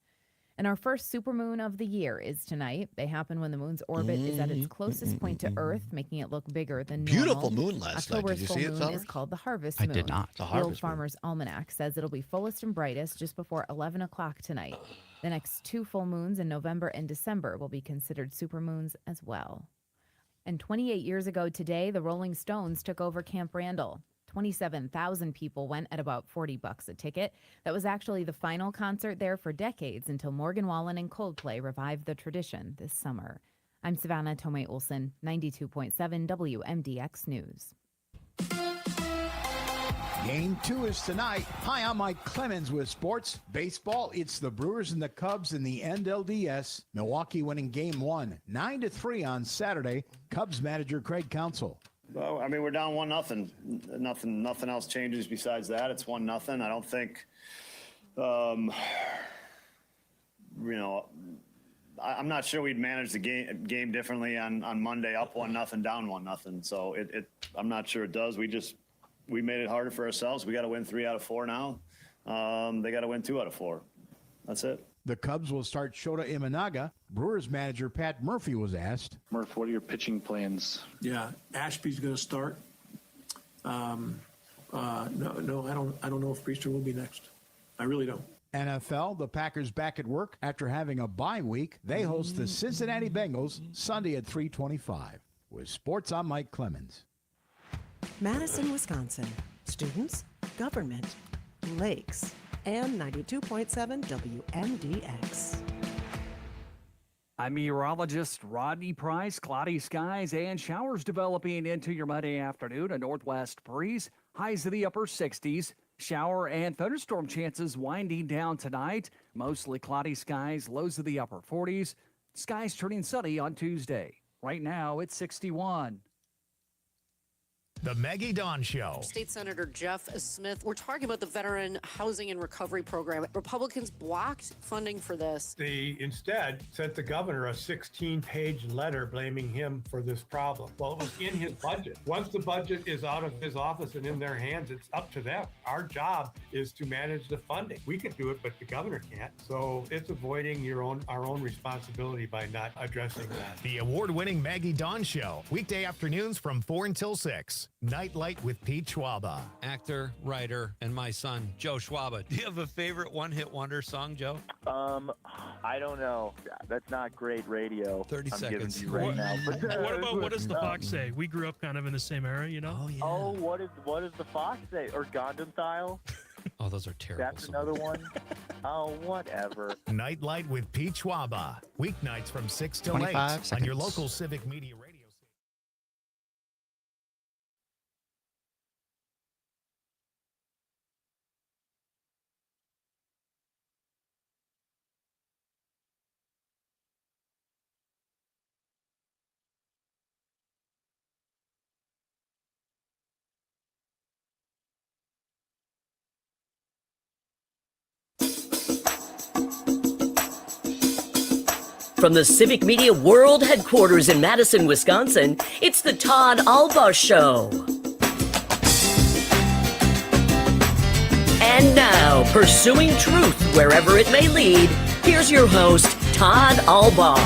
And our first supermoon of the year is tonight. They happen when the moon's orbit is at its closest point to Earth, making it look bigger than normal. Beautiful moon last night. October's Did you full see it, moon Summer? is called the Harvest I Moon. did not. The The Harvest Old Farmer's Almanac says it'll be fullest and brightest just before 11 o'clock tonight. The next 2 full moons in November and December will be considered supermoons as well. And 28 years ago today, the Rolling Stones took over Camp Randall. 27,000 people went at about $40 a ticket. That was actually the final concert there for decades until Morgan Wallen and Coldplay revived the tradition this summer. I'm Savannah Tomei Olson, 92.7 WMDX News. Game 2 is tonight. Hi, I'm Mike Clemens with sports. Baseball, it's the Brewers and the Cubs in the NLDS. Milwaukee winning Game 1, 9-3 on Saturday. Cubs manager Craig Counsell. Well, I mean, we're down 1-0. Nothing else changes besides that. It's 1-0. I don't think, I'm not sure we'd manage the game differently on Monday, up 1-0, down 1-0. So I'm not sure it does. We made it harder for ourselves. We got to win 3 out of 4 now. They got to win 2 out of 4. That's it. The Cubs will start Shota Imanaga. Brewers manager Pat Murphy was asked. Murph, what are your pitching plans? Yeah, Ashby's going to start. No, I don't know if Priester will be next. I really don't. NFL, the Packers back at work after having a bye week. They host the Cincinnati Bengals Sunday at 3:25. With sports, I'm Mike Clemens. Madison, Wisconsin. Students, government, lakes, and 92.7 WMDX. I'm meteorologist Rodney Price. Cloudy skies and showers developing into your Monday afternoon. A northwest breeze, highs to the upper 60s. Shower and thunderstorm chances winding down tonight. Mostly cloudy skies, lows to the upper 40s. Skies turning sunny on Tuesday. Right now, it's 61. The Maggie Dawn Show. State Senator Jeff Smith, we're talking about the Veteran Housing and Recovery Program. Republicans blocked funding for this. They instead sent the governor a 16-page letter blaming him for this problem. Well, it was in his budget. Once the budget is out of his office and in their hands, it's up to them. Our job is to manage the funding. We can do it, but the governor can't. So it's avoiding our own responsibility by not addressing that. The award-winning Maggie Dawn Show. Weekday afternoons from 4 until 6. Nightlight with Pete Schwaba. Actor, writer, and my son, Joe Schwaba. Do you have a favorite one-hit wonder song, Joe? I don't know. That's not great radio. 30 I'm seconds. giving you right now. What does the Fox say? We grew up kind of in the same era, you know? Oh, yeah. Oh, what does the Fox say? Or Gundam Style? Oh, those are terrible. That's another one. Oh, whatever. Nightlight with Pete Schwaba. Weeknights from 6 till 8 25 on your seconds. local Civic Media Radio. From the Civic Media World Headquarters in Madison, Wisconsin, it's the Todd Allbaugh Show. And now, pursuing truth wherever it may lead, here's your host, Todd Allbaugh.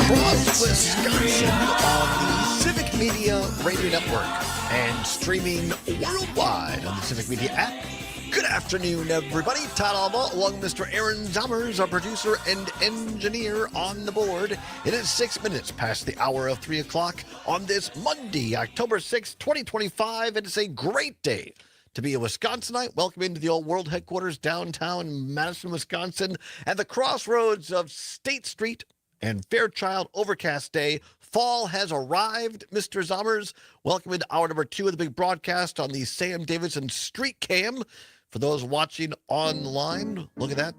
Across Wisconsin on the Civic Media Radio Network and streaming worldwide on the Civic Media app. Good afternoon, everybody. Todd Allbaugh, along with Mr. Aaron Zommers, our producer and engineer on the board. It is 6 minutes past the hour of 3 o'clock on this Monday, October 6th, 2025. It is a great day to be a Wisconsinite. Welcome into the old world headquarters downtown Madison, Wisconsin, at the crossroads of State Street and Fairchild. Overcast day. Fall has arrived, Mr. Zommers. Welcome into hour number 2 of the big broadcast on the Sam Davidson Street Cam. For those watching online, look at that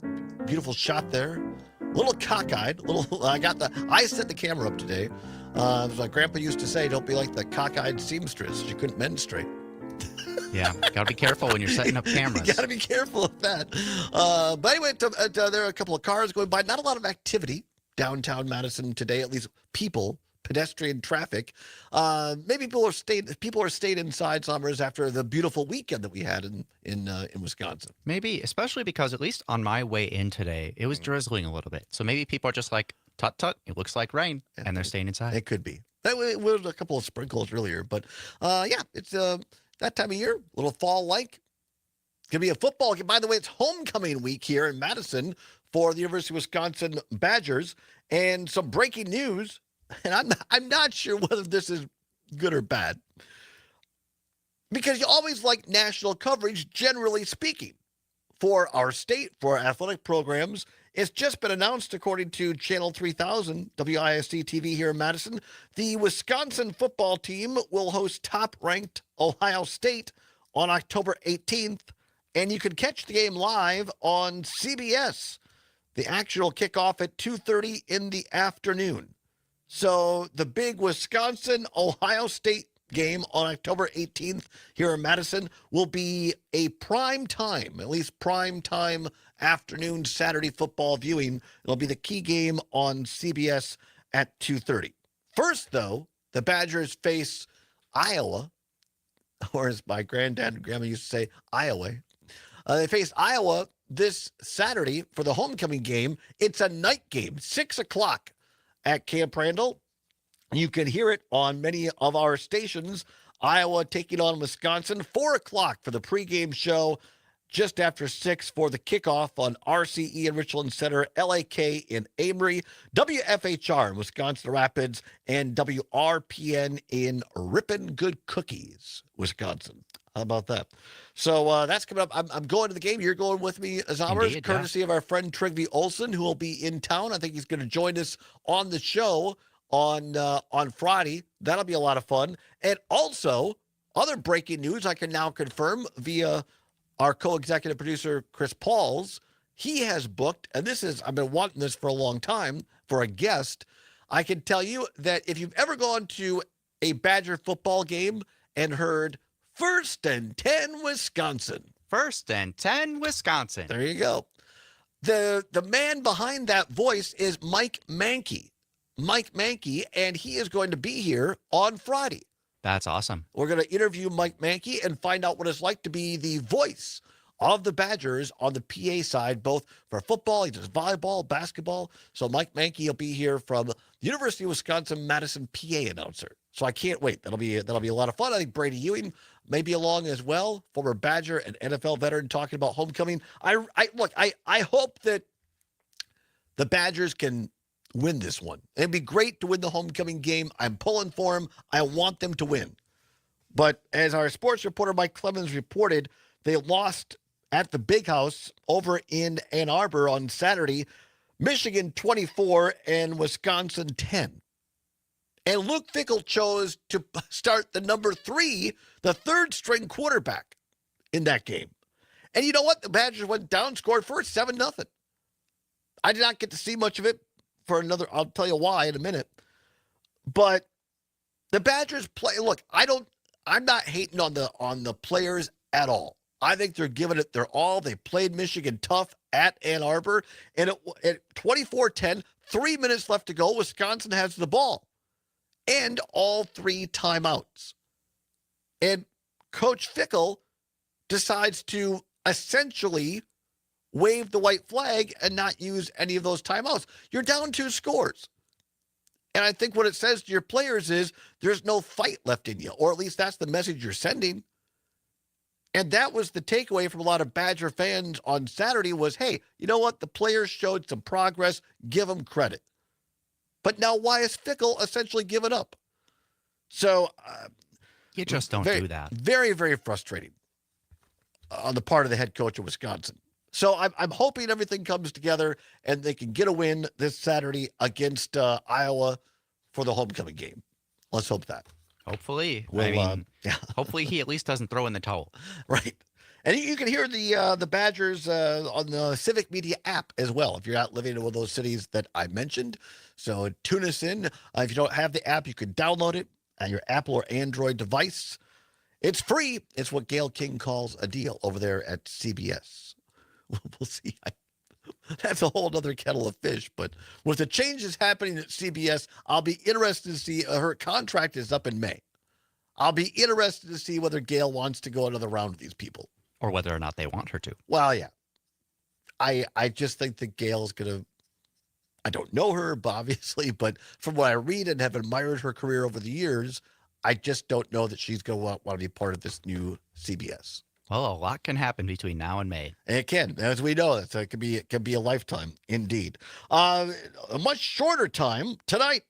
beautiful shot there. A little cockeyed. I set the camera up today. As my grandpa used to say, don't be like the cockeyed seamstress. She couldn't menstruate. Yeah, gotta be careful when you're setting up cameras. You gotta be careful of that. But anyway, there are a couple of cars going by. Not a lot of activity downtown Madison today, at least people. Pedestrian traffic. Maybe people are staying inside summers after the beautiful weekend that we had in Wisconsin. Maybe, especially because at least on my way in today, it was drizzling a little bit. So maybe people are just like, tut tut, it looks like rain, and they're staying inside. It could be. That was a couple of sprinkles earlier, but yeah, it's that time of year, a little fall-like. It's gonna be a football game. By the way, it's homecoming week here in Madison for the University of Wisconsin Badgers, and some breaking news. And I'm not sure whether this is good or bad, because you always like national coverage, generally speaking, for our state, for our athletic programs. It's just been announced, according to Channel 3000, WISC TV here in Madison, the Wisconsin football team will host top-ranked Ohio State on October 18th, and you can catch the game live on CBS. The action will kick off at 2:30 in the afternoon. So the big Wisconsin-Ohio State game on October 18th here in Madison will be a prime time, at least prime time afternoon Saturday football viewing. It'll be the key game on CBS at 2:30. First, though, the Badgers face Iowa, or as my granddad and grandma used to say, Iowa. They face Iowa this Saturday for the homecoming game. It's a night game, 6 o'clock. At Camp Randall. You can hear it on many of our stations. Iowa taking on Wisconsin, 4 o'clock for the pregame show, just after 6 for the kickoff on RCE in Richland Center, LAK in Amory, WFHR in Wisconsin Rapids, and WRPN in Ripon Good Cookies, Wisconsin. How about that? So that's coming up. I'm going to the game. You're going with me, Zommers, courtesy of our friend Trygve Olsen, who will be in town. I think he's going to join us on the show on Friday. That'll be a lot of fun. And also, other breaking news I can now confirm via our co-executive producer, Chris Pauls. He has booked, and I've been wanting this for a long time, for a guest. I can tell you that if you've ever gone to a Badger football game and heard 1st and 10 Wisconsin. 1st and 10 Wisconsin. There you go. The man behind that voice is Mike Mankey. Mike Mankey, and he is going to be here on Friday. That's awesome. We're going to interview Mike Mankey and find out what it's like to be the voice of the Badgers on the PA side, both for football, he does volleyball, basketball. So Mike Mankey will be here from the University of Wisconsin-Madison PA announcer. So I can't wait. That'll be a lot of fun. I think Brady Ewing may be along as well, former Badger and NFL veteran, talking about homecoming. I hope that the Badgers can win this one. It'd be great to win the homecoming game. I'm pulling for them. I want them to win. But as our sports reporter Mike Clemens reported, they lost at the Big House over in Ann Arbor on Saturday, Michigan 24 and Wisconsin 10. And Luke Fickell chose to start the the third string quarterback in that game. And you know what? The Badgers went down, scored first, 7-0. I did not get to see much of it for another, I'll tell you why in a minute. But the Badgers play, look, I'm not hating on the players at all. I think they're giving it their all. They played Michigan tough at Ann Arbor. And at 24-10, 3 minutes left to go, Wisconsin has the ball. And all 3 timeouts. And Coach Fickell decides to essentially wave the white flag and not use any of those timeouts. You're down 2 scores. And I think what it says to your players is there's no fight left in you, or at least that's the message you're sending. And that was the takeaway from a lot of Badger fans on Saturday was, hey, you know what? The players showed some progress. Give them credit. But now why is Fickell essentially given up? So you just don't do that. Very, very frustrating on the part of the head coach of Wisconsin. So I'm hoping everything comes together and they can get a win this Saturday against Iowa for the homecoming game. Let's hope that. Hopefully. Well, hopefully he at least doesn't throw in the towel. Right. And you can hear the Badgers on the Civic Media app as well if you're out living in one of those cities that I mentioned. So tune us in. If you don't have the app, you can download it on your Apple or Android device. It's free. It's what Gail King calls a deal over there at CBS. We'll see. That's a whole other kettle of fish. But with the changes happening at CBS, I'll be interested to see her contract is up in May. I'll be interested to see whether Gail wants to go another round with these people. Or whether or not they want her to. Well, yeah. I just think that Gail's going to, I don't know her, obviously, but from what I read and have admired her career over the years, I just don't know that she's going to want to be part of this new CBS. Well, a lot can happen between now and May. It can, as we know. So it can be a lifetime, indeed. A much shorter time tonight.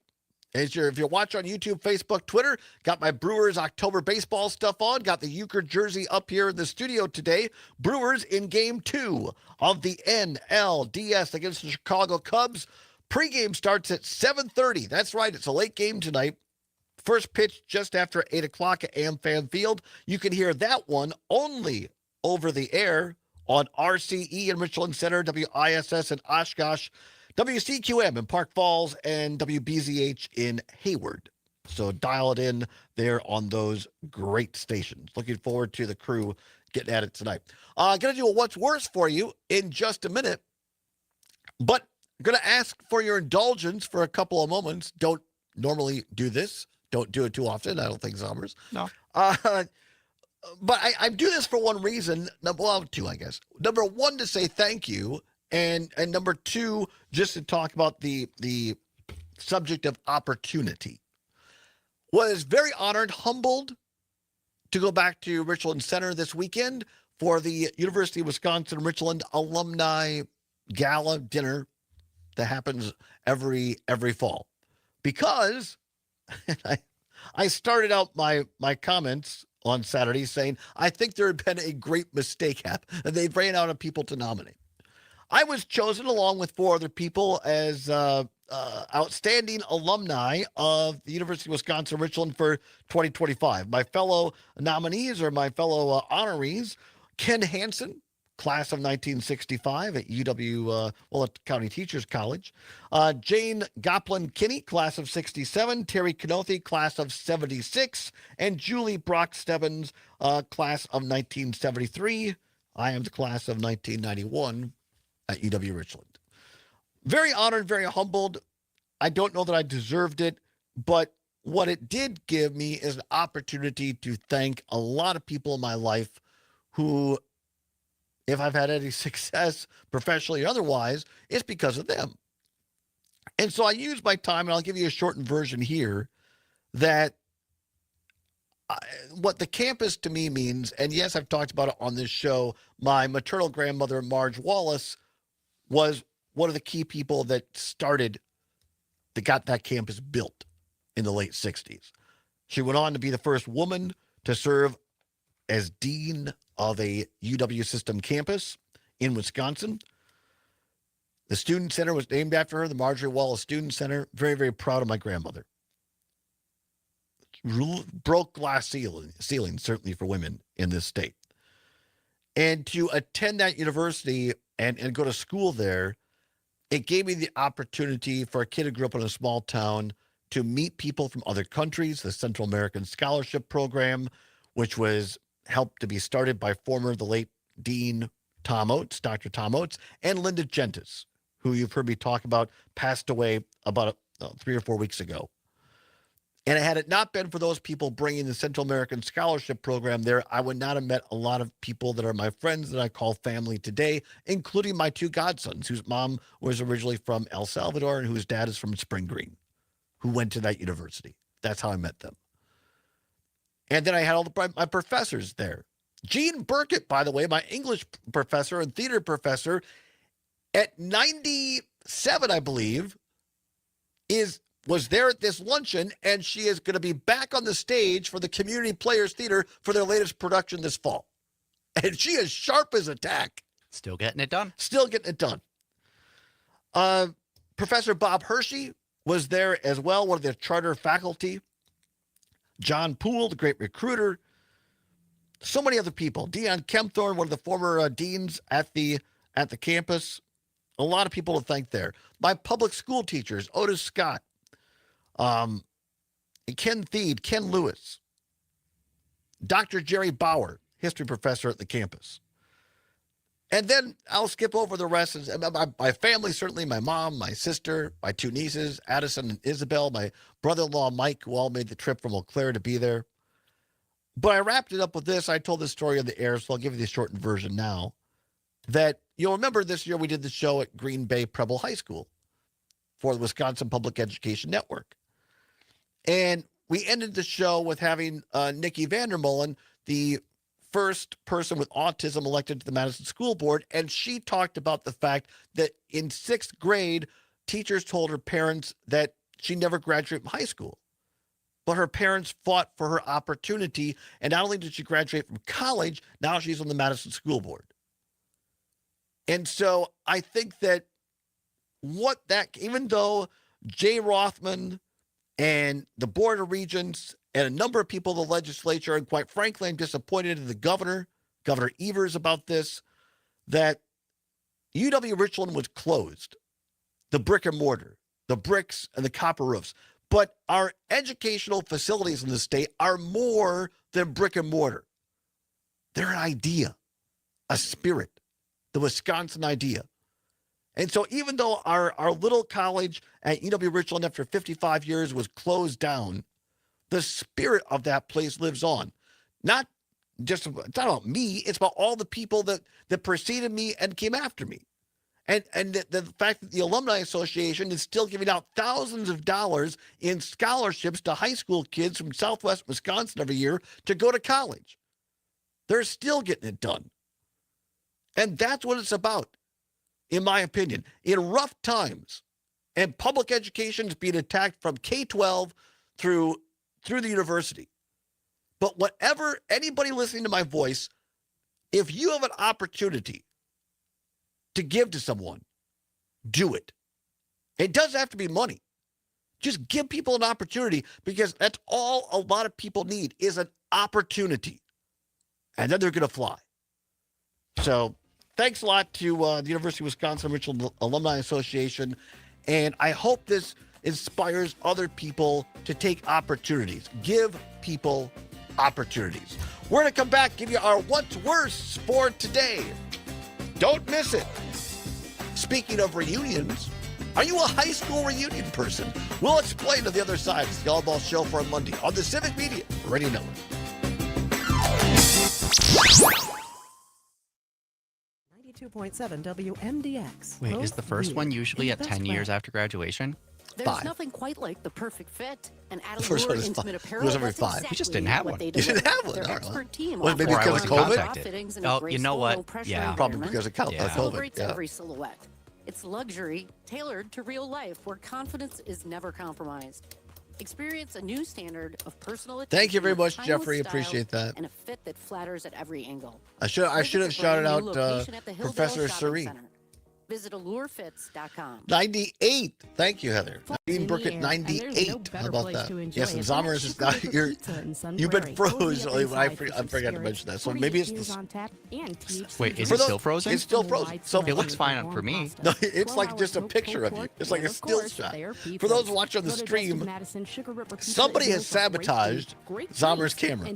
If you watch on YouTube, Facebook, Twitter, got my Brewers October baseball stuff on. Got the Euchre jersey up here in the studio today. Brewers in Game 2 of the NLDS against the Chicago Cubs. Pregame starts at 7:30. That's right. It's a late game tonight. First pitch just after 8 o'clock at AmFam Field. You can hear that one only over the air on RCE in Richland Center, WISS in Oshkosh, WCQM in Park Falls, and WBZH in Hayward. So dial it in there on those great stations. Looking forward to the crew getting at it tonight. Going to do a What's Worse for you in just a minute, but going to ask for your indulgence for a couple of moments. Don't normally do this. Don't do it too often. I don't think, Zombers. No. But I do this for one reason. Well, 2, I guess. Number 1, to say thank you. And number 2, just to talk about the subject of opportunity. Was very honored, humbled to go back to Richland Center this weekend for the University of Wisconsin-Richland Alumni Gala dinner that happens every fall. Because I started out my comments on Saturday saying, I think there had been a great mistake happen, and they ran out of people to nominate. I was chosen along with 4 other people as outstanding alumni of the University of Wisconsin-Richland for 2025. My fellow nominees or my fellow honorees, Ken Hansen, class of 1965 at UW, at County Teachers College. Jane Goplin-Kinney, class of 67. Terry Canothy, class of 76. And Julie Brock-Stebbins, class of 1973. I am the class of 1991 at UW Richland. Very honored, very humbled. I don't know that I deserved it, but what it did give me is an opportunity to thank a lot of people in my life who, if I've had any success professionally or otherwise, it's because of them. And so I use my time, and I'll give you a shortened version here, that what the campus to me means, and yes, I've talked about it on this show, my maternal grandmother, Marge Wallace, was one of the key people that got that campus built in the late 60s. She went on to be the first woman to serve as dean of a UW system campus in Wisconsin. The Student Center was named after her, the Marjorie Wallace Student Center. Very, very proud of my grandmother. Broke glass ceiling, certainly for women in this state. And to attend that university and go to school there, it gave me the opportunity for a kid who grew up in a small town to meet people from other countries. The Central American Scholarship Program, which was helped to be started by the late Dean Tom Oates, Dr. Tom Oates, and Linda Gentis, who you've heard me talk about, passed away about 3 or 4 weeks ago. And had it not been for those people bringing the Central American Scholarship Program there, I would not have met a lot of people that are my friends that I call family today, including my 2 godsons, whose mom was originally from El Salvador and whose dad is from Spring Green, who went to that university. That's how I met them. And then I had all my professors there. Gene Burkett, by the way, my English professor and theater professor, at 97, I believe, was there at this luncheon, and she is going to be back on the stage for the Community Players Theater for their latest production this fall. And she is sharp as a tack. Still getting it done. Still getting it done. Professor Bob Hershey was there as well, one of the charter faculty. John Poole, the great recruiter. So many other people. Dion Kempthorne, one of the former deans at the campus. A lot of people to thank there. My public school teachers, Otis Scott, Ken Thied, Ken Lewis, Dr. Jerry Bauer, history professor at the campus. And then I'll skip over the rest. My family, certainly my mom, my sister, my 2 nieces, Addison and Isabel, my brother-in-law, Mike, who all made the trip from Eau Claire to be there. But I wrapped it up with this. I told this story on the air, so I'll give you the shortened version now. That you'll remember this year we did the show at Green Bay Preble High School for the Wisconsin Public Education Network. And we ended the show with having Nikki Vandermolen, the first person with autism elected to the Madison School Board, and she talked about the fact that in 6th grade, teachers told her parents that she never graduated from high school. But her parents fought for her opportunity, and not only did she graduate from college, now she's on the Madison School Board. And so I think that even though Jay Rothman and the Board of Regents and a number of people in the legislature, and quite frankly, I'm disappointed in the Governor Evers about this, that UW Richland was closed, the brick and mortar, the bricks and the copper roofs. But our educational facilities in the state are more than brick and mortar. They're an idea, a spirit, the Wisconsin idea. And so even though our little college at UW Richland after 55 years was closed down, the spirit of that place lives on. It's not about me, it's about all the people that preceded me and came after me. And the fact that the Alumni Association is still giving out thousands of dollars in scholarships to high school kids from Southwest Wisconsin every year to go to college. They're still getting it done. And that's what it's about, in my opinion. In rough times, and public education is being attacked from K-12 through the university. But whatever, anybody listening to my voice, if you have an opportunity to give to someone, do it. It doesn't have to be money. Just give people an opportunity, because that's all a lot of people need is an opportunity. And then they're going to fly. So thanks a lot to the University of Wisconsin-Mitchell Alumni Association, and I hope this inspires other people to take opportunities. Give people opportunities. We're going to come back, give you our what's worse for today. Don't miss it. Speaking of reunions, are you a high school reunion person? We'll explain to the other side. It's the Allbaugh Show for Monday on the Civic Media Radio Network. 92.7 WMDX. Wait, is the first Growth one Leader usually in at the 10 best years way. after graduation? There's 5. nothing quite like the perfect fit. And at First one Allure is Intimate 5. Apparel, It was every that's 5. exactly You just didn't have what one. they You deliver. didn't have one. Their All right, well. expert team Was it maybe offers because of bra COVID? fittings in a Oh, you know graceful, what? low-pressure Yeah. Probably environment because of that COVID. celebrates Yeah. every silhouette. It's luxury tailored to real life, where confidence is never compromised. Experience a new standard of personal attention. Thank you very with much, timeless Jeffrey. style Appreciate that. And a fit that flatters at every angle. I should have Visit the shouted brand out new location at the Hillsdale Professor Shopping Suri. Center. Visit allurefits.com. 98. Thank you, Heather. Nadine Brook at in the air, and there's 98. no How better about place that? to enjoy Yes, and it than Zommers at is Sugar not River you're. Pizza in Sun You've been Prairie. froze. Cozy up I inside for forgot some to mention spirits, that. So 48 maybe it's beers the. on tap, and THC Wait, is For it those- still frozen? It's still frozen. So It looks fine for me. No, it's like just a picture of you. It's like a still shot. For those watching on the stream, somebody has sabotaged Zommer's camera.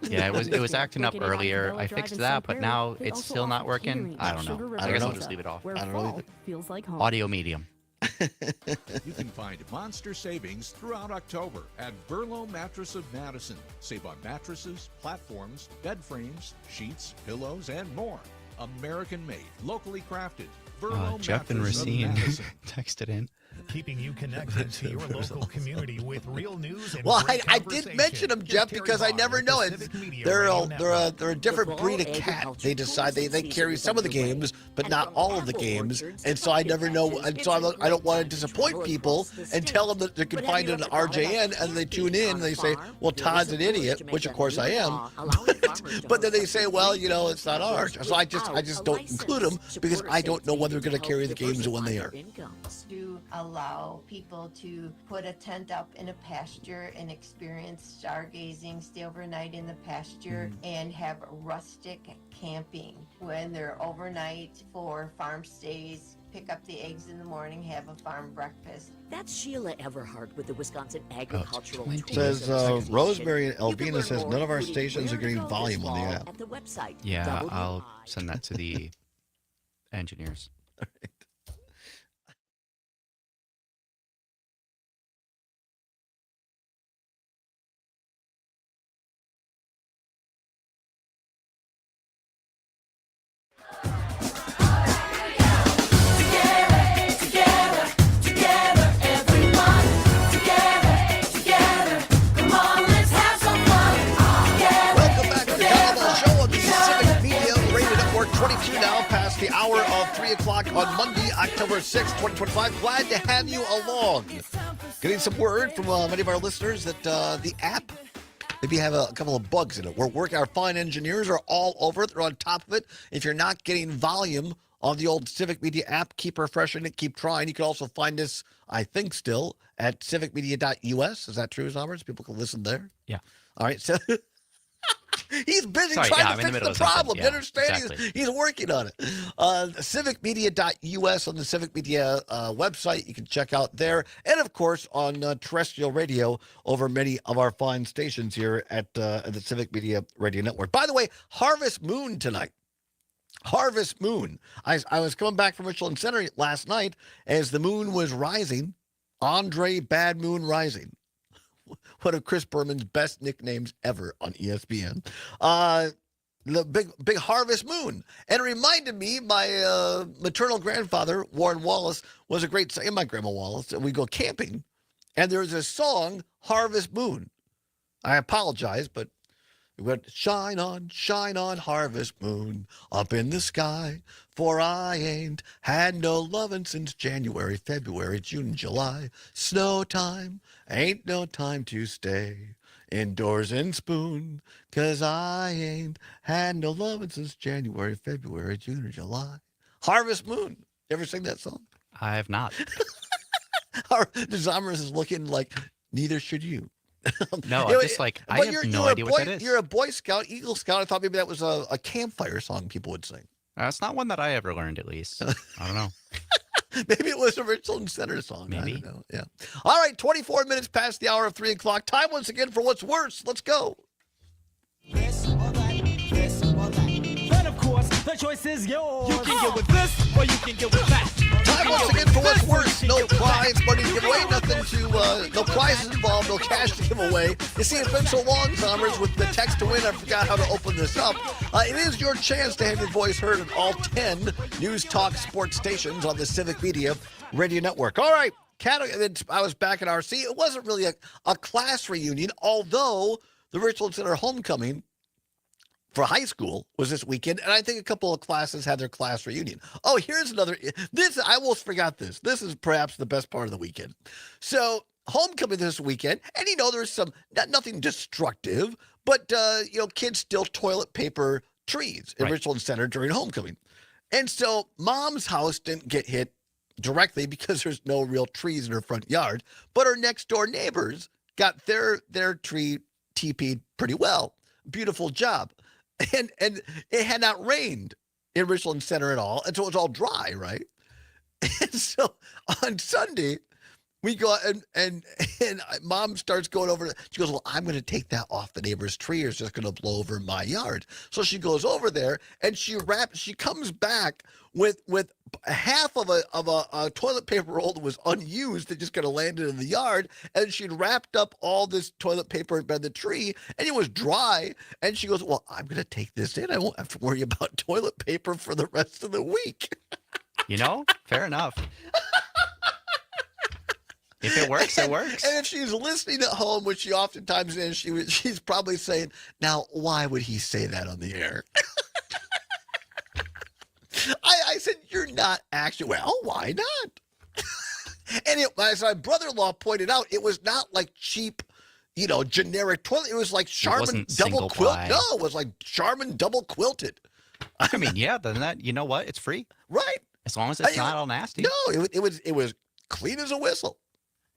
Yeah, it was acting up earlier. I fixed that, but now it's still not working. I don't know. I guess I'll just leave it off. I don't know. Feels like home. Audio medium. You can find monster savings throughout October at Burlow Mattress of Madison. Save on mattresses, platforms, bed frames, sheets, pillows, and more. American made, locally crafted. Burlow Jeff and Mattress of Racine Madison. texted in. Keeping you connected to your local community with real news and Well, great I did mention them, Jeff, because I never know it. They're a different breed of cat. They decide they carry some of the games, but not all of the games, and so I never know. And so I don't want to disappoint people and tell them that they can find it on RJN, and they tune in and they say, "Well, Todd's an idiot," which of course I am. But then they say, "Well, it's not ours." So I just don't include them because I don't know when they're going to carry the games and when they are. To allow people to put a tent up in a pasture and experience stargazing, stay overnight in the pasture, and have rustic camping when they're overnight for farm stays. Pick up the eggs in the morning, have a farm breakfast. That's Sheila Everhart with the Wisconsin Agricultural Says Tourism Rosemary Association. You can Elvina learn says more, none of our including stations are where to getting go volume this on the fall app. At the website. Yeah, I'll send that to the engineers. Welcome back to the Allbaugh Show on the Civic Media Radio Network. 22 now, past the hour of 3 o'clock on Monday, October 6th, 2025. Glad to have you along. Getting some word from many of our listeners that the app maybe have a couple of bugs in it. We're working. Our fine engineers are all over it. They're on top of it. If you're not getting volume on the old Civic Media app, keep refreshing it, keep trying. You can also find us, I think, still at civicmedia.us. Is that true, Zommers? People can listen there. Yeah. All right. So he's busy Sorry, trying I'm to in the fix middle the of something. problem. Yeah, You understand? exactly. He's working on it. Civicmedia.us on the Civic Media website. You can check out there. And, of course, on terrestrial radio over many of our fine stations here at the Civic Media Radio Network. By the way, Harvest Moon tonight. Harvest Moon. I was coming back from Richland Center last night as the moon was rising. Andre Bad Moon Rising. One of Chris Berman's best nicknames ever on ESPN. The big Harvest Moon. And it reminded me, my maternal grandfather, Warren Wallace, was a great, and my grandma Wallace, and we go camping. And there's a song, Harvest Moon. I apologize, but it went, shine on, harvest moon, up in the sky, for I ain't had no lovin' since January, February, June, July. Snow time, ain't no time to stay indoors and spoon, 'cause I ain't had no lovin' since January, February, June, or July. Harvest Moon. You ever sing that song? I have not. The Zommers is looking like, neither should you. No, I'm just like, I have no idea what that is. You're a Boy Scout, Eagle Scout. I thought maybe that was a campfire song people would sing. That's not one that I ever learned, at least. I don't know. Maybe it was a Richland Center song. Maybe. I don't know. Yeah. All right, 24 minutes past the hour of 3 o'clock. Time once again for What's Worse. Let's go. This or that, this or that. Then, of course, the choice is yours. You can get with this or you can get with that. Time once again for What's Worse. No prize, money to give away, nothing to, no prizes involved, no cash to give away. You see, it's been so long, Summers, with the text to win, I forgot how to open this up. It is your chance to have your voice heard on all 10 News Talk sports stations on the Civic Media Radio Network. All right, I was back at RC. It wasn't really a class reunion, although the Richland Center homecoming for high school was this weekend, and I think a couple of classes had their class reunion. Oh, here's another. I almost forgot this. This is perhaps the best part of the weekend. So, homecoming this weekend, and there's nothing destructive, but kids still toilet paper trees in Richland Center during homecoming. And so, Mom's house didn't get hit directly because there's no real trees in her front yard, but her next door neighbors got their tree TP'd pretty well. Beautiful job. And it had not rained in Richland Center at all, and so it was all dry, right? And so on Sunday, we go and Mom starts going over. She goes, well, I'm going to take that off the neighbor's tree, or it's just going to blow over my yard. So she goes over there and she comes back with half of a toilet paper roll that was unused that just kind of landed in the yard, and she'd wrapped up all this toilet paper by the tree, and it was dry. And she goes, well, I'm going to take this in. I won't have to worry about toilet paper for the rest of the week. Fair enough. If it works, it works. And if she's listening at home, which she oftentimes is, she's probably saying, now, why would he say that on the air? I said, you're not actually, well, why not? And as my brother-in-law pointed out, it was not like cheap, generic toilet. It was like Charmin double quilt. No, it was like Charmin double quilted. I mean, yeah, then that, you know what? It's free. Right. As long as it's not all nasty. No, it was clean as a whistle.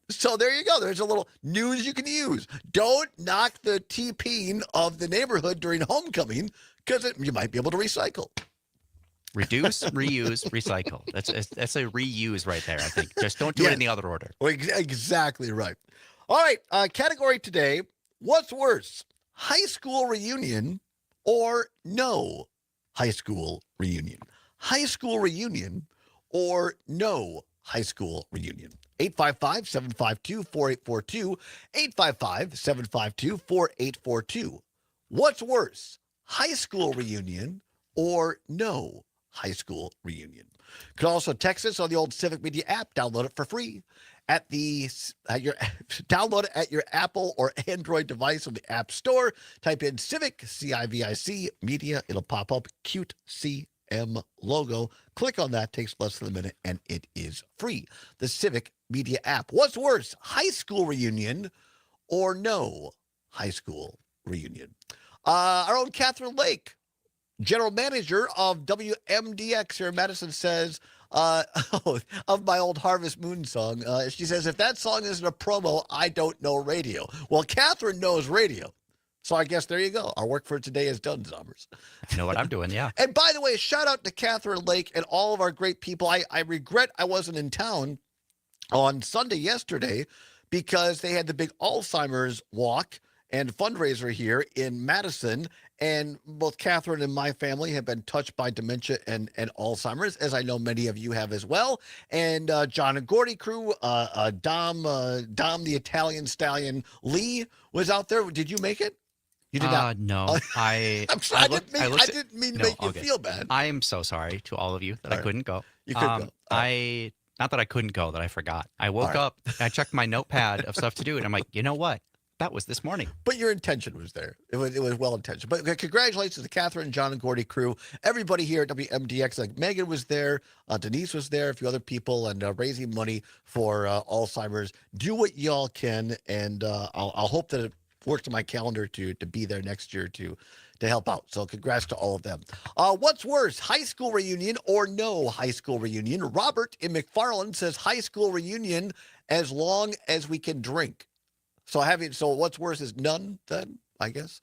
So there you go. There's a little news you can use. Don't knock the TPing of the neighborhood during homecoming, because you might be able to recycle. Reduce, reuse, recycle. That's a reuse right there, I think. Just don't do it in the other order. Exactly right. All right. Category today, what's worse, high school reunion or no high school reunion? High school reunion or no high school reunion? 855-752-4842, 855-752-4842. What's worse, high school reunion or no high school reunion? You can also text us on the old Civic Media app. Download it for free download it at your Apple or Android device on the App Store. Type in Civic, CIVIC Media. It'll pop up. Cute CM logo. Click on that. Takes less than a minute, and it is free. The Civic Media app. What's worse, high school reunion or no high school reunion? Our own Catherine Lake, general manager of WMDX here in Madison, says, of my old Harvest Moon song, she says, if that song isn't a promo, I don't know radio. Well, Catherine knows radio. So I guess there you go. Our work for today is done, Zombers. I know what I'm doing, yeah. And by the way, shout out to Catherine Lake and all of our great people. I regret I wasn't in town on Sunday yesterday because they had the big Alzheimer's walk and fundraiser here in Madison. And both Catherine and my family have been touched by dementia and Alzheimer's, as I know many of you have as well. And John and Gordy crew, Dom the Italian Stallion Lee was out there. Did you make it? You did not. No, I'm sorry. I didn't mean to make you feel bad. I am so sorry to all of you that I couldn't go. You couldn't go. Not that I couldn't go, that I forgot. I woke up, I checked my notepad of stuff to do, and I'm like, you know what? That was this morning. But your intention was there. It was well intentioned. But congratulations to Catherine, John, and Gordy crew. Everybody here at WMDX. Like Megan was there, Denise was there, a few other people, and raising money for Alzheimer's. Do what y'all can, and I'll hope that it works in my calendar to be there next year to help out. So congrats to all of them. What's worse, high school reunion or no high school reunion? Robert in McFarland says high school reunion as long as we can drink. So what's worse is none then, I guess?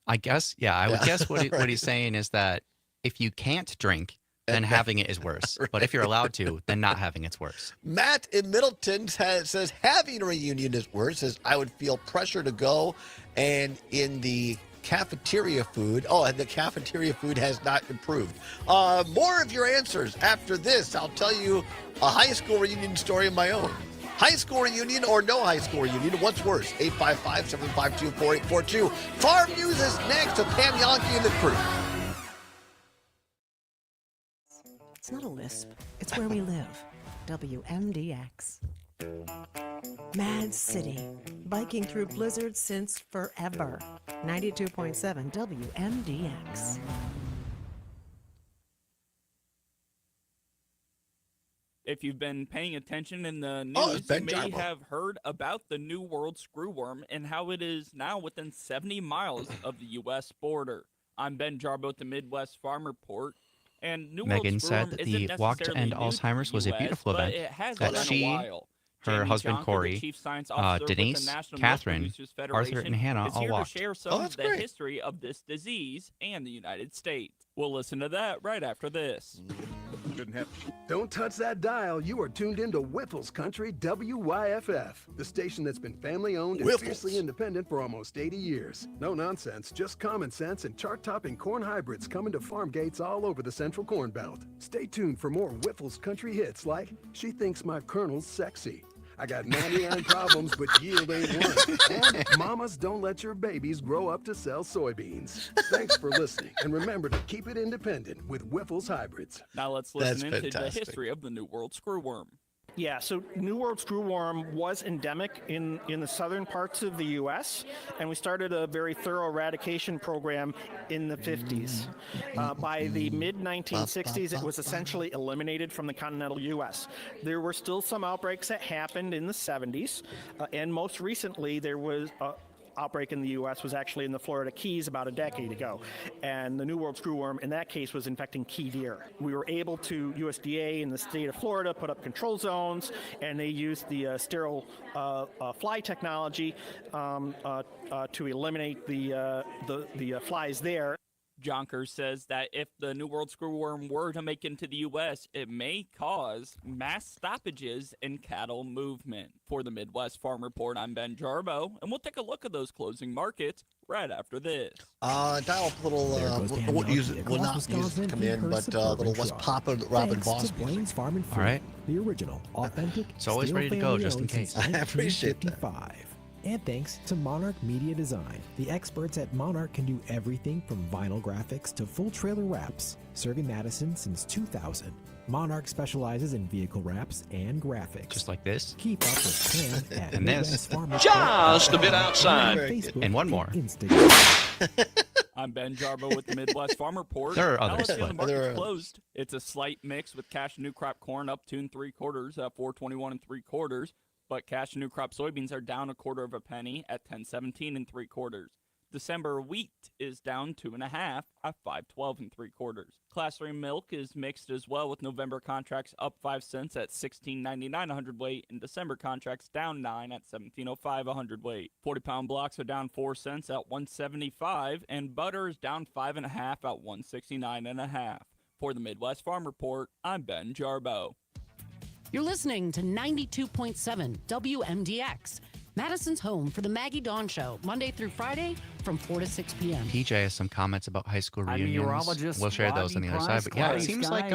I guess, yeah. I would guess what he's saying is that if you can't drink, then having it is worse. But if you're allowed to, then not having it's worse. Matt in Middleton says having a reunion is worse. Says I would feel pressure to go, and in the cafeteria food. Oh, and the cafeteria food has not improved. More of your answers after this. I'll tell you a high school reunion story of my own. High school reunion or no high school reunion? What's worse? 855-752-4842. Farm News is next with Pam Yonke and the crew. It's not a lisp. It's where we live. WMDX. Mad City. Biking through blizzards since forever. 92.7 WMDX. If you've been paying attention in the news, you may have heard about the New World screwworm and how it is now within 70 miles of the U.S. border. I'm Ben Jarbo at the Midwest Farm Report. And New Megan World said screwworm that isn't the Walk to End necessarily new to Alzheimer's the was a US, beautiful but event it has that been she, a while. her Jamie husband Jonker, the Corey, Chief Science Officer with the Denise, National Milk Catherine, Producers Arthur, Federation, and Hannah is all here walked. to share some of the history of this disease and the United States. We'll listen to that right after this. Don't touch that dial. You are tuned into Whiffles Country WYFF, the station that's been family-owned and fiercely independent for almost 80 years. No nonsense, just common sense and chart-topping corn hybrids coming to farm gates all over the Central Corn Belt. Stay tuned for more Whiffles Country hits like She Thinks My Colonel's Sexy, I Got 99 Problems But Yield Ain't One, and Mamas Don't Let Your Babies Grow Up to Sell Soybeans. Thanks for listening, and remember to keep it independent with Whiffles Hybrids. Now let's listen into the history of the New World screwworm. Yeah, so New World screwworm was endemic in the southern parts of the U.S., and we started a very thorough eradication program in the 50s. By the mid-1960s, it was essentially eliminated from the continental U.S. There were still some outbreaks that happened in the 70s, and most recently there was outbreak in the U.S. was actually in the Florida Keys about a decade ago. And the New World screwworm in that case was infecting key deer. We were able to, USDA in the state of Florida, put up control zones, and they used the sterile fly technology to eliminate the flies there. Jonker says that if the New World screwworm were to make it into the U.S., it may cause mass stoppages in cattle movement. For the Midwest Farm Report, I'm Ben Jarbo, and we'll take a look at those closing markets right after this. Dial up a little, we'll not use it to come in, but a little West Papa Robin Boss music. Farm and All right. The original, authentic, It's always ready to go, just in case. I appreciate that. 1955. And thanks to Monarch Media Design. The experts at Monarch can do everything from vinyl graphics to full trailer wraps. Serving Madison since 2000. Monarch specializes in vehicle wraps and graphics. Just like this. Keep up with Pam at And Midwest this. Farm Just a bit outside. Facebook And one more. I'm Ben Jarbo with the Midwest Farm Report. There are Now others, let's see how the but- market's closed. It's a slight mix with cash and new crop corn up 2 3/4 at 4.21 3/4. But cash and new crop soybeans are down 1/4 of a penny at 10.17 3/4. December wheat is down 2.5 at 5.12 3/4. Class 3 milk is mixed as well, with November contracts up 5 cents at 16.99 a hundredweight, and December contracts down 9 at 17.05 a hundredweight. 40-pound blocks are down 4 cents at 1.75, and butter is down 5.5 at 1.69.5. For the Midwest Farm Report, I'm Ben Jarbo. You're listening to 92.7 WMDX, Madison's home for the Maggie Dawn Show, Monday through Friday from 4 to 6 p.m. PJ has some comments about high school I'm reunions. meteorologist We'll share those on the other side. But yeah, it seems like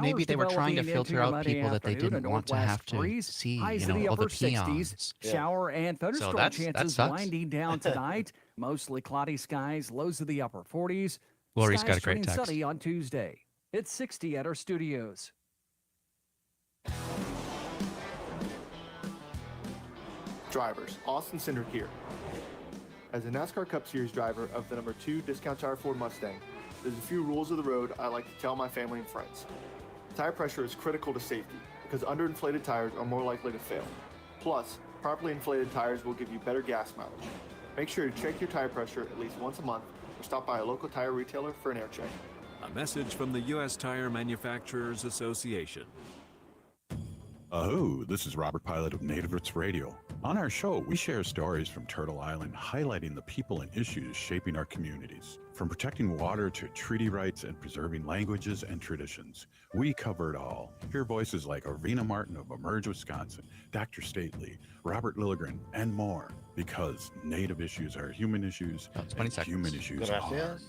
maybe they were trying to filter out people that they didn't want to have to see, Highs you to know, the all the upper 60s. peons. Shower and thunderstorm that chances sucks. winding down tonight. Mostly cloudy skies, lows of the upper 40s. Lori's Skies got a great turning text. sunny on Tuesday. It's 60 at our studios. Drivers, Austin Cindric here. As a NASCAR Cup Series driver of the number 2 Discount Tire Ford Mustang, there's a few rules of the road I like to tell my family and friends. Tire pressure is critical to safety because underinflated tires are more likely to fail. Plus, properly inflated tires will give you better gas mileage. Make sure to check your tire pressure at least once a month or stop by a local tire retailer for an air check. A message from the U.S. Tire Manufacturers Association. This is Robert Pilot of Native Roots Radio. On our show, we share stories from Turtle Island highlighting the people and issues shaping our communities. From protecting water to treaty rights and preserving languages and traditions, we cover it all. Hear voices like Arena Martin of Emerge, Wisconsin, Dr. Stately, Robert Lilligren, and more. Because Native issues are human issues, and human issues are Native.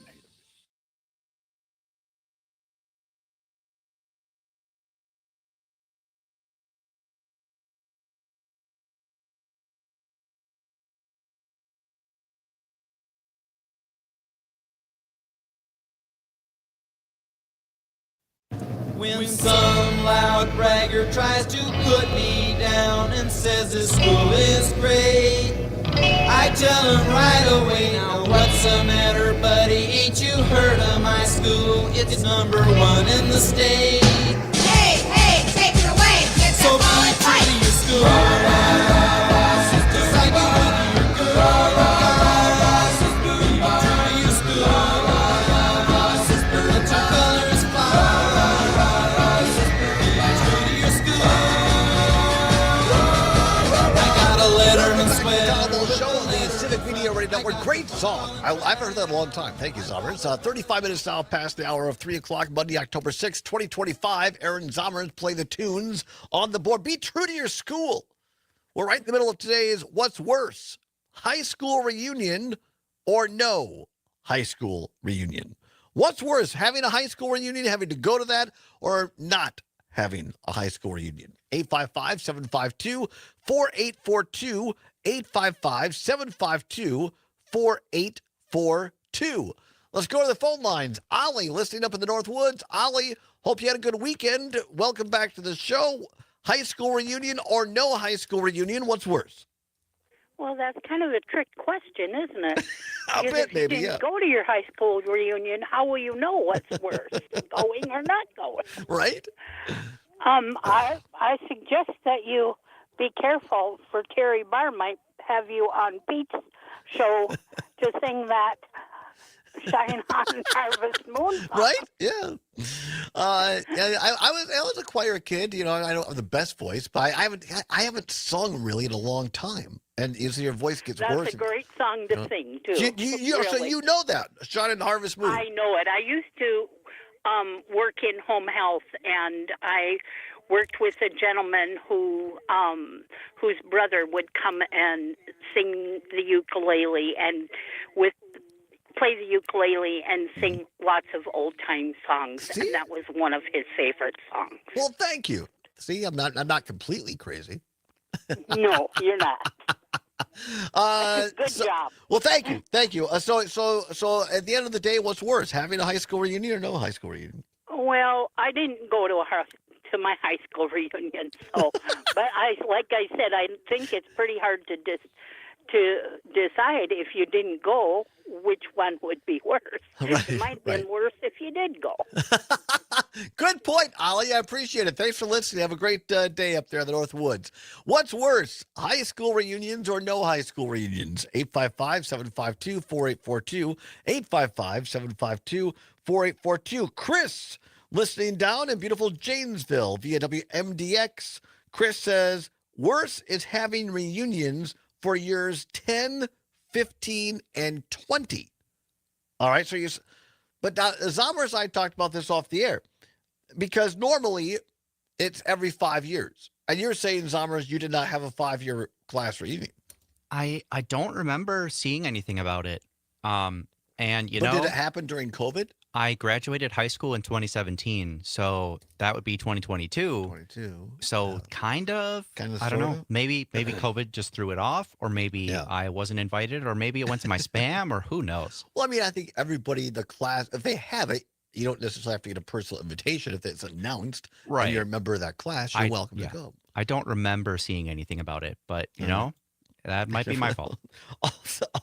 When some loud bragger tries to put me down and says this school is great, I tell him right away, now what's the matter, buddy? Ain't you heard of my school? It's number 1 in the state. Hey, hey, take it away, get so be true to your school. Just like you would to your girl. Be true to your school. Let your colors fly. Be true to your school. I got a letter to swear. Civic Media Radio Network. Great song. I haven't heard that in a long time. Thank you, Zommers. 35 minutes now past the hour of 3 o'clock, Monday, October 6th, 2025. Aaron Zommers play the tunes on the board. Be true to your school. We're right in the middle of today's What's Worse, high school reunion or no high school reunion? What's worse, having a high school reunion, having to go to that, or not having a high school reunion? 855-752-4842. 855-752-4842. Let's go to the phone lines. Ollie, listening up in the North Woods. Ollie, hope you had a good weekend. Welcome back to the show. High school reunion or no high school reunion, what's worse? Well, that's kind of a trick question, isn't it? A Because bit, if you maybe, didn't yeah. go to your high school reunion, how will you know what's worse, going or not going? Right? I suggest that you be careful, for Terry Barr might have you on Pete's show to sing that Shine On Harvest Moon song. Right? Yeah. I was a choir kid. You know, I don't have the best voice, but I haven't sung really in a long time. And you see, your voice gets worse. That's a great song to sing, too. So Really. you know that, Shine on Harvest Moon. I know it. I used to work in home health, and I worked with a gentleman whose brother would come and sing the ukulele and play the ukulele and sing lots of old time songs, and that was one of his favorite songs. Well, thank you. See, I'm not completely crazy. No, you're not. Good job. Well, thank you. So at the end of the day, what's worse, having a high school reunion or no high school reunion? Well, I didn't go to my high school reunion, so but like I said, I think it's pretty hard to decide if you didn't go which one would be worse. Right, It might have been worse if you did go. Good point, Ollie. I appreciate it. Thanks for listening. Have a great day up there in the North Woods. What's worse, high school reunions or no high school reunions? 855-752-4842. 855-752-4842. Chris, listening down in beautiful Janesville via WMDX. Chris says, worse is having reunions for years 10, 15, and 20. All right, but now, Zommers and I talked about this off the air, because normally it's every 5 years. And you're saying, Zommers, you did not have a 5-year class reunion. I don't remember seeing anything about it. And But did it happen during COVID? I graduated high school in 2017, so that would be 2022. So kind of I don't know. Maybe COVID just threw it off, or maybe I wasn't invited, or maybe it went to my spam, or who knows. Well, I mean, I think everybody in the class, if they have it, you don't necessarily have to get a personal invitation if it's announced. Right. And you're a member of that class, you're welcome to go. I don't remember seeing anything about it, but you know, that might be my fault.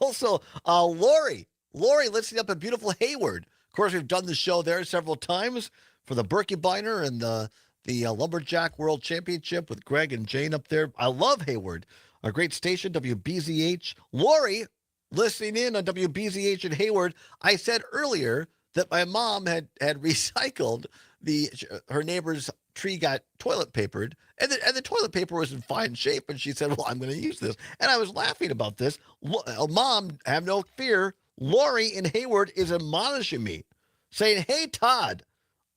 Also, Lori, listening up in beautiful Hayward. Of course, we've done the show there several times for the Birkebeiner and the Lumberjack World Championship with Greg and Jane up there. I love Hayward, a great station, WBZH. Lori, listening in on WBZH in Hayward. I said earlier that my mom had recycled her neighbor's tree got toilet papered, and the toilet paper was in fine shape, and she said, well, I'm going to use this. And I was laughing about this. Mom, have no fear. Lori in Hayward is admonishing me, saying, hey, Todd,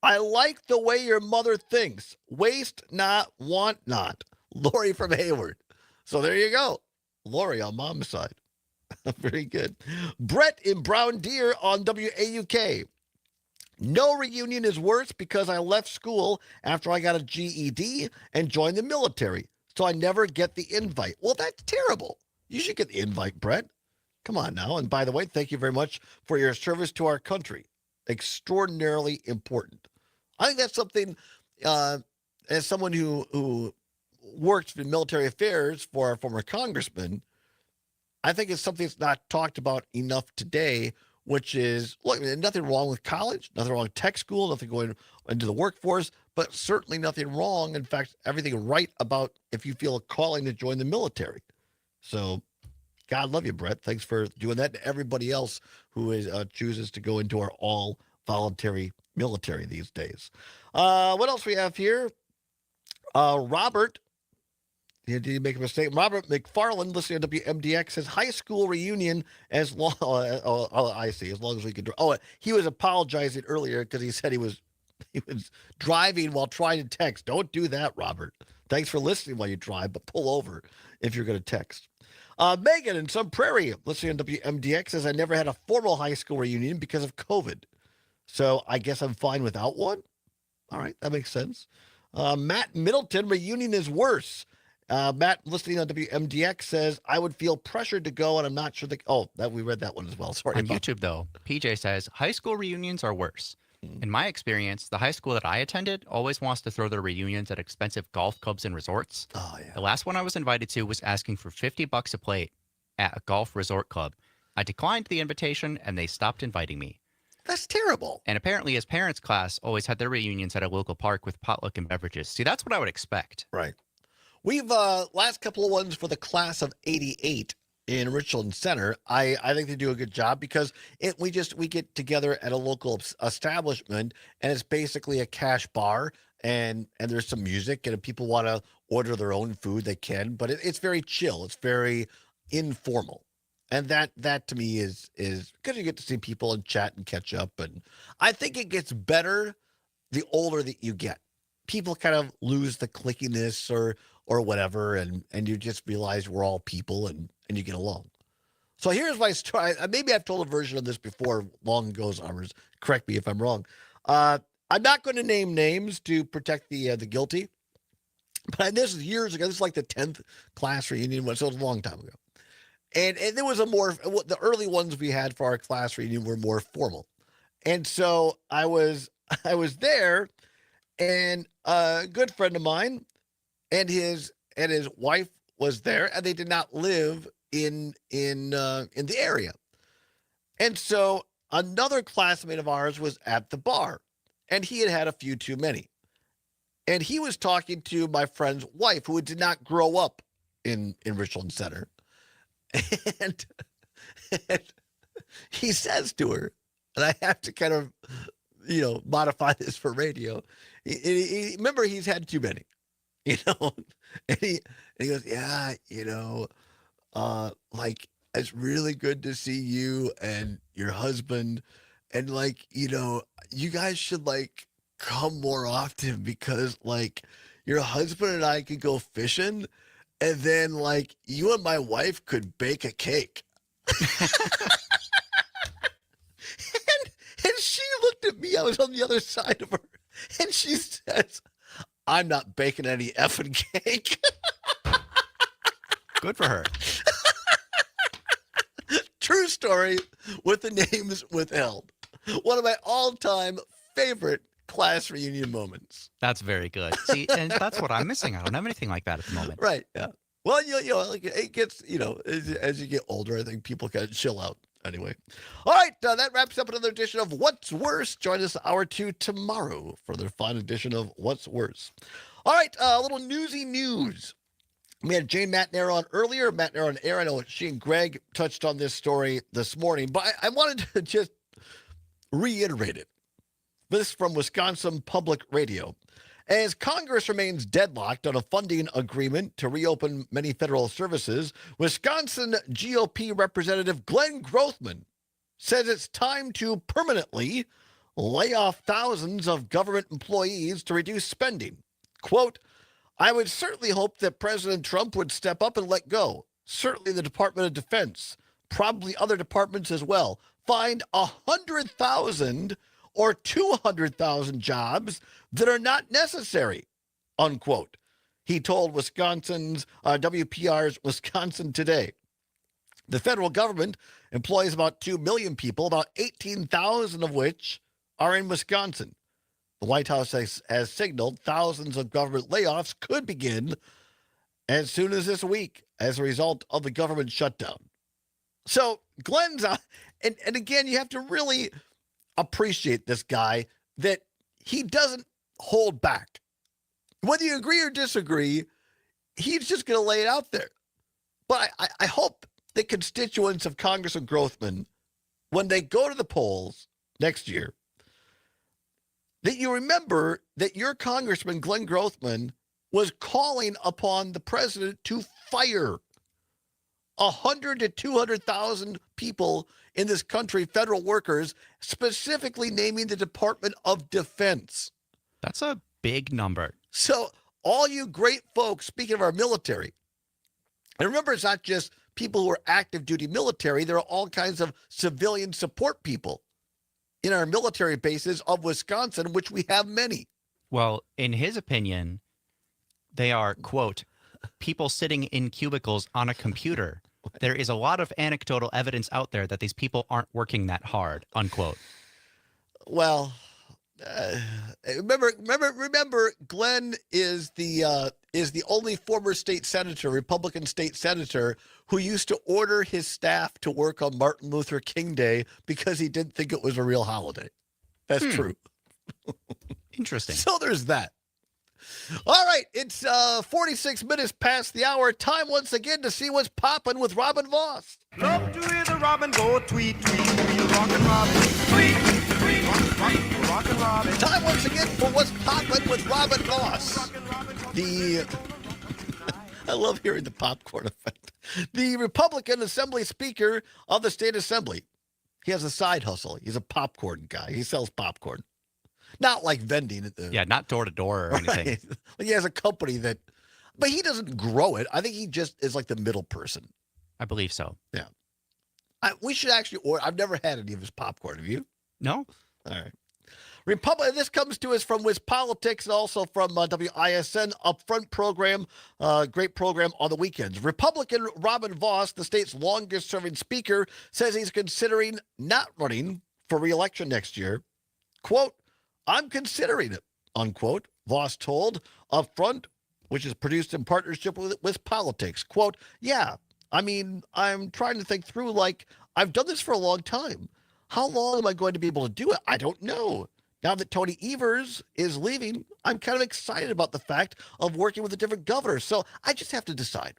I like the way your mother thinks. Waste not, want not. Lori from Hayward. So there you go. Lori on Mom's side. Very good. Brett in Brown Deer on WAUK. No reunion is worse because I left school after I got a GED and joined the military. So I never get the invite. Well, that's terrible. You should get the invite, Brett. Come on now. And by the way, thank you very much for your service to our country. Extraordinarily important. I think that's something, as someone who works in military affairs for our former congressman, I think it's something that's not talked about enough today, which is, look, nothing wrong with college, nothing wrong with tech school, nothing going into the workforce, but certainly nothing wrong. In fact, everything right about if you feel a calling to join the military. So God love you, Brett. Thanks for doing that to everybody else who chooses to go into our all-voluntary military these days. What else we have here? Robert, did you make a mistake? Robert McFarland, listening to WMDX, says high school reunion as long. I see. As long as we could. He was apologizing earlier because he said he was driving while trying to text. Don't do that, Robert. Thanks for listening while you drive, but pull over if you're going to text. Megan in Sun Prairie, listening to WMDX, says I never had a formal high school reunion because of COVID. So I guess I'm fine without one. All right, that makes sense. Matt Middleton, reunion is worse. Matt, listening on WMDX, says, I would feel pressured to go, and I'm not sure we read that one as well. Sorry. On YouTube, though, PJ says, high school reunions are worse. In my experience, the high school that I attended always wants to throw their reunions at expensive golf clubs and resorts. Oh, yeah. The last one I was invited to was asking for $50 a plate at a golf resort club. I declined the invitation, and they stopped inviting me. That's terrible. And apparently his parents' class always had their reunions at a local park with potluck and beverages. See, that's what I would expect. Right. We've last couple of ones for the class of 88 in Richland Center. I think they do a good job because we get together at a local establishment, and it's basically a cash bar, and there's some music, and if people want to order their own food, they can, but it's very chill. It's very informal. And that to me is because you get to see people and chat and catch up. And I think it gets better the older that you get. People kind of lose the clickiness or whatever, and you just realize we're all people and you get along. So here's my story. Maybe I've told a version of this before, long ago, Zombers. Correct me if I'm wrong. I'm not going to name names to protect the guilty, but this is years ago. This is like the 10th class reunion, so it was a long time ago. And there was the early ones we had for our class reunion were more formal. And so I was there, and a good friend of mine and his wife was there, and they did not live in the area. And so another classmate of ours was at the bar, and he had a few too many. And he was talking to my friend's wife, who did not grow up in Richland Center. And he says to her, and I have to kind of, modify this for radio. Remember, he's had too many, and he goes, yeah, like, it's really good to see you and your husband. And you guys should come more often because your husband and I could go fishing. And then, you and my wife could bake a cake. and she looked at me. I was on the other side of her. And she says, I'm not baking any effing cake. Good for her. True story with the names withheld. One of my all-time favorite class reunion moments. That's very good. See, and that's what I'm missing. I don't have anything like that at the moment. Right. Yeah. Well, it gets, as you get older, I think people kind of chill out anyway. All right. That wraps up another edition of What's Worse. Join us hour 2 tomorrow for their fine edition of What's Worse. All right. A little newsy news. We had Jane McNair on earlier. McNair on air. I know she and Greg touched on this story this morning, but I wanted to just reiterate it. This from Wisconsin Public Radio. As Congress remains deadlocked on a funding agreement to reopen many federal services, Wisconsin GOP Representative Glenn Grothman says it's time to permanently lay off thousands of government employees to reduce spending. Quote, I would certainly hope that President Trump would step up and let go. Certainly the Department of Defense, probably other departments as well. Find 100,000 or 200,000 jobs that are not necessary, unquote. He told Wisconsin's WPR's Wisconsin Today. The federal government employs about 2 million people, about 18,000 of which are in Wisconsin. The White House has signaled thousands of government layoffs could begin as soon as this week as a result of the government shutdown. So Glenn's, and again, you have to really appreciate this guy, that he doesn't hold back. Whether you agree or disagree, he's just going to lay it out there. But I hope the constituents of Congressman Grothman, when they go to the polls next year, that you remember that your Congressman, Glenn Grothman, was calling upon the president to fire 100 to 200,000 people in this country, federal workers, specifically naming the Department of Defense. That's a big number. So all you great folks, speaking of our military, and remember, it's not just people who are active duty military. There are all kinds of civilian support people in our military bases of Wisconsin, which we have many. Well, in his opinion, they are, quote, people sitting in cubicles on a computer. There is a lot of anecdotal evidence out there that these people aren't working that hard, unquote. Well, remember, Glenn is the only former state senator, Republican state senator, who used to order his staff to work on Martin Luther King Day because he didn't think it was a real holiday. That's true. Interesting. So there's that. All right, it's 46 minutes past the hour. Time once again to see what's popping with Robin Voss. Love to hear the robin go tweet, tweet, tweet, rockin' robin, tweet, tweet, rockin' robin. Time once again for what's popping with Robin Voss. I love hearing the popcorn effect. The Republican Assembly Speaker of the State Assembly. He has a side hustle. He's a popcorn guy. He sells popcorn. Not like vending at the... Yeah, not door to door or anything. Right. He has a company that... But he doesn't grow it. I think he just is like the middle person. I believe so. Yeah. We should actually order... I've never had any of his popcorn. Have you? No. All right. This comes to us from WisPolitics and also from WISN Upfront program. Great program on the weekends. Republican Robin Voss, the state's longest-serving speaker, says he's considering not running for re-election next year. Quote, I'm considering it, unquote, Voss told Upfront, which is produced in partnership with WisPolitics. Quote, yeah, I mean, I'm trying to think through, like, I've done this for a long time. How long am I going to be able to do it? I don't know. Now that Tony Evers is leaving, I'm kind of excited about the fact of working with a different governor. So I just have to decide.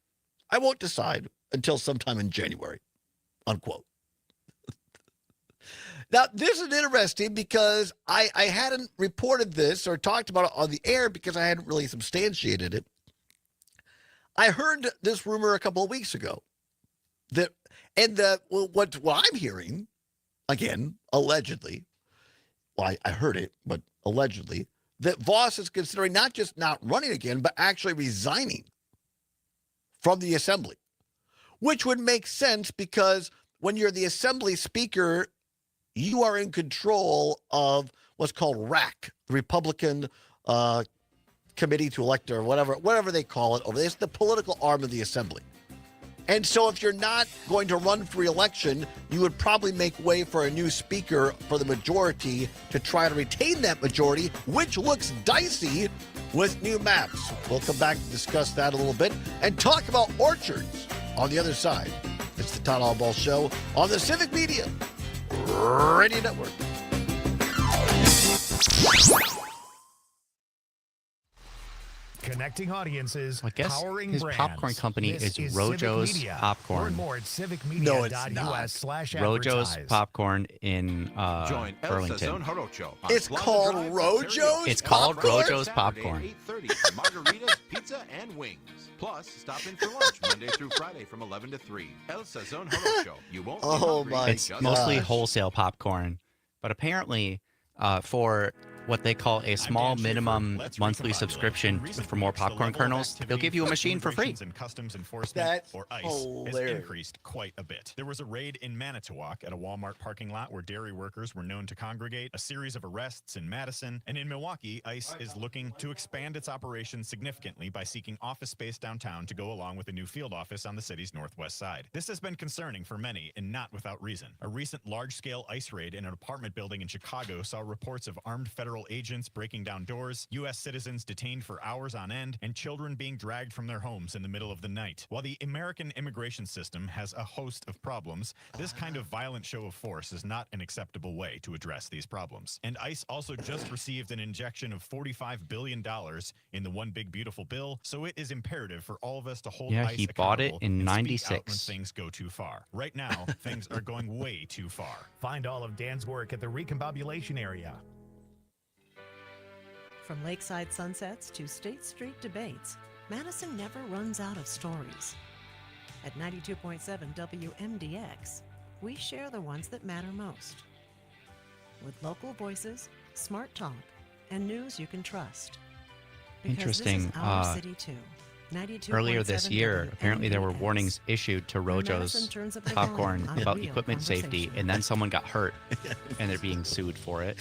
I won't decide until sometime in January, unquote. Now, this is interesting because I hadn't reported this or talked about it on the air because I hadn't really substantiated it. I heard this rumor a couple of weeks ago what I'm hearing, again, allegedly, well, I heard it, but allegedly, that Voss is considering not just not running again, but actually resigning from the assembly, which would make sense because when you're the assembly speaker, you are in control of what's called RAC, the Republican Committee to Elect, or whatever they call it over there. It's the political arm of the assembly. And so if you're not going to run for re-election, you would probably make way for a new speaker for the majority to try to retain that majority, which looks dicey with new maps. We'll come back to discuss that a little bit and talk about orchards on the other side. It's the Todd Allbaugh Show on the Civic Media Radio Network. Connecting audiences, I guess powering his brands. popcorn company This is Civic Rojo's Media. Popcorn. Learn more at No, it's civicmedia.us/advertise. Rojo's Popcorn in Join El Burlington. Sazon Jarocho on It's Plaza called Drive, Rojo's Ontario. It's called Popcorn? Rojo's Saturday Popcorn. at 8:30 for margaritas, pizza, and wings. Plus, stop in for lunch Monday through Friday from 11 to 3. El Sazon Jarocho. You won't be Oh, hungry. my It's gosh. mostly wholesale popcorn, but apparently for what they call a small minimum monthly subscription for more popcorn kernels, they'll give you a machine for free. And Customs Enforcement, That's or ICE, hilarious. has increased quite a bit. There was a raid in Manitowoc at a Walmart parking lot where dairy workers were known to congregate, a series of arrests in Madison, and in Milwaukee, ICE is looking to expand its operations significantly by seeking office space downtown to go along with a new field office on the city's northwest side. This has been concerning for many, and not without reason. A recent large-scale ICE raid in an apartment building in Chicago saw reports of armed federal agents breaking down doors, U.S. citizens detained for hours on end, and children being dragged from their homes in the middle of the night. While the American immigration system has a host of problems, this kind of violent show of force is not an acceptable way to address these problems. And ICE also just received an injection of $45 billion in the One Big Beautiful Bill, so it is imperative for all of us to hold Yeah, ICE he bought it accountable in and speak out when 96. things go too far. Right now, things are going way too far. Find all of Dan's work at the Recombobulation area. From lakeside sunsets to State Street debates, Madison never runs out of stories. At 92.7 WMDX, we share the ones that matter most. With local voices, smart talk, and news you can trust. Because Interesting. This is our city too. 92.7 Earlier this year, apparently there were WMDX. warnings issued to Where Madison Rojo's turns up the Popcorn volume on about real equipment safety, conversation. and then someone got hurt, and they're being sued for it.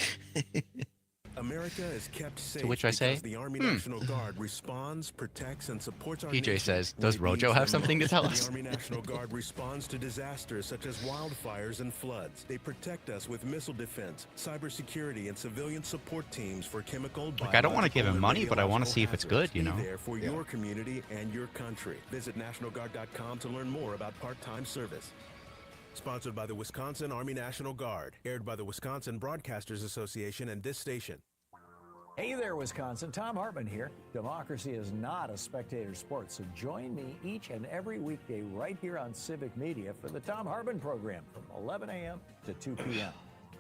America is kept safe To which I say, because the Army National Guard responds, protects, and supports our PJ nation says, does when it Rojo needs have the something to most. tell us? The Army National Guard responds to disasters such as wildfires and floods. They protect us with missile defense, cybersecurity, and civilian support teams for chemical, Like, I don't want to give him biological, money, but I want to radiological see if it's good, hazards. you know? Be there for your community and your country. Visit nationalguard.com to learn more about part-time service. Sponsored by the Wisconsin Army National Guard. Aired by the Wisconsin Broadcasters Association and this station. Hey there, Wisconsin. Tom Hartman here. Democracy is not a spectator sport, so join me each and every weekday right here on Civic Media for the Tom Hartman program from 11 a.m. to 2 p.m.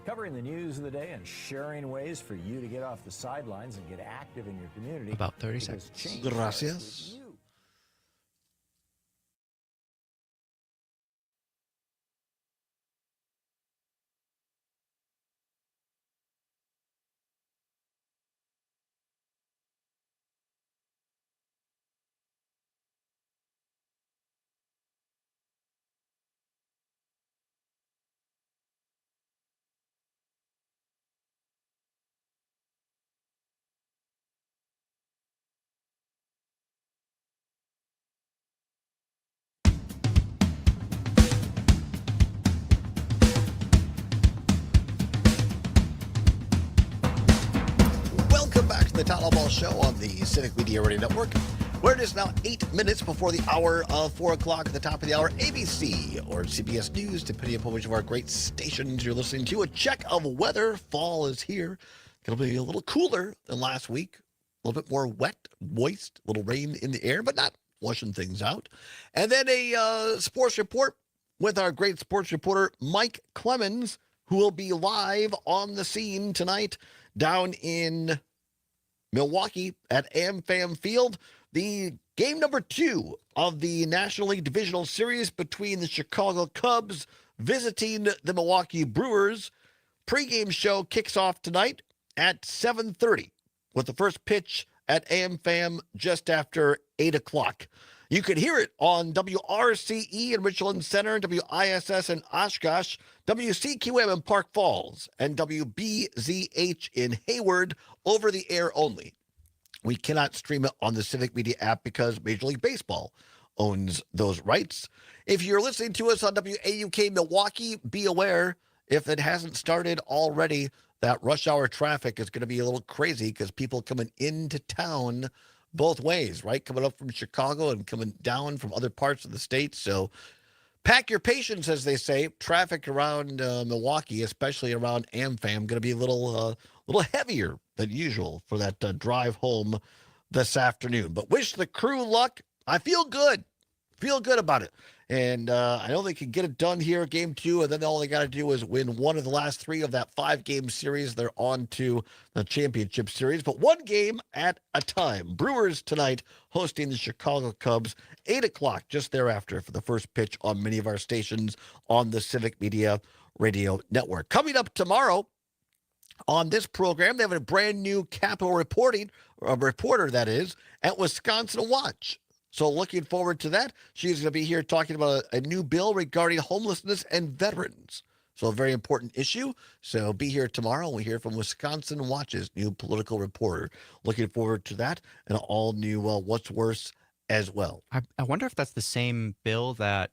Covering the news of the day and sharing ways for you to get off the sidelines and get active in your community. About 30 because seconds. change starts Gracias. with you. Welcome back to the Todd Allbaugh Show on the Civic Media Radio Network, where it is now 8 minutes before the hour of 4 o'clock at the top of the hour, ABC or CBS News, depending upon which of our great stations you're listening to. A check of weather. Fall is here. It'll be a little cooler than last week, a little bit more wet, moist, a little rain in the air, but not washing things out. And then a sports report with our great sports reporter, Mike Clemens, who will be live on the scene tonight down in Milwaukee at AmFam Field. The game number 2 of the National League Divisional Series between the Chicago Cubs visiting the Milwaukee Brewers. Pre-game show kicks off tonight at 7:30 with the first pitch at AmFam just after 8 o'clock. You can hear it on WRCE in Richland Center, WISS in Oshkosh, WCQM in Park Falls, and WBZH in Hayward over the air only. We cannot stream it on the Civic Media app because Major League Baseball owns those rights. If you're listening to us on WAUK Milwaukee, be aware, if it hasn't started already, that rush hour traffic is going to be a little crazy because people coming into town both ways, right? Coming up from Chicago and coming down from other parts of the state. So pack your patience, as they say. Traffic around Milwaukee, especially around AmFam, going to be a little heavier than usual for that drive home this afternoon. But wish the crew luck. I feel good. Feel good about it. And I know they can get it done here, game 2, and then all they got to do is win one of the last 3 of that 5-game series. They're on to the championship series, but one game at a time. Brewers tonight hosting the Chicago Cubs, 8 o'clock, just thereafter for the first pitch on many of our stations on the Civic Media Radio Network. Coming up tomorrow on this program, they have a brand new Capitol reporter, that is, at Wisconsin Watch. So looking forward to that. She's going to be here talking about a new bill regarding homelessness and veterans. So a very important issue. So be here tomorrow. We hear from Wisconsin Watch's new political reporter. Looking forward to that and all new What's Worse as well. I wonder if that's the same bill that...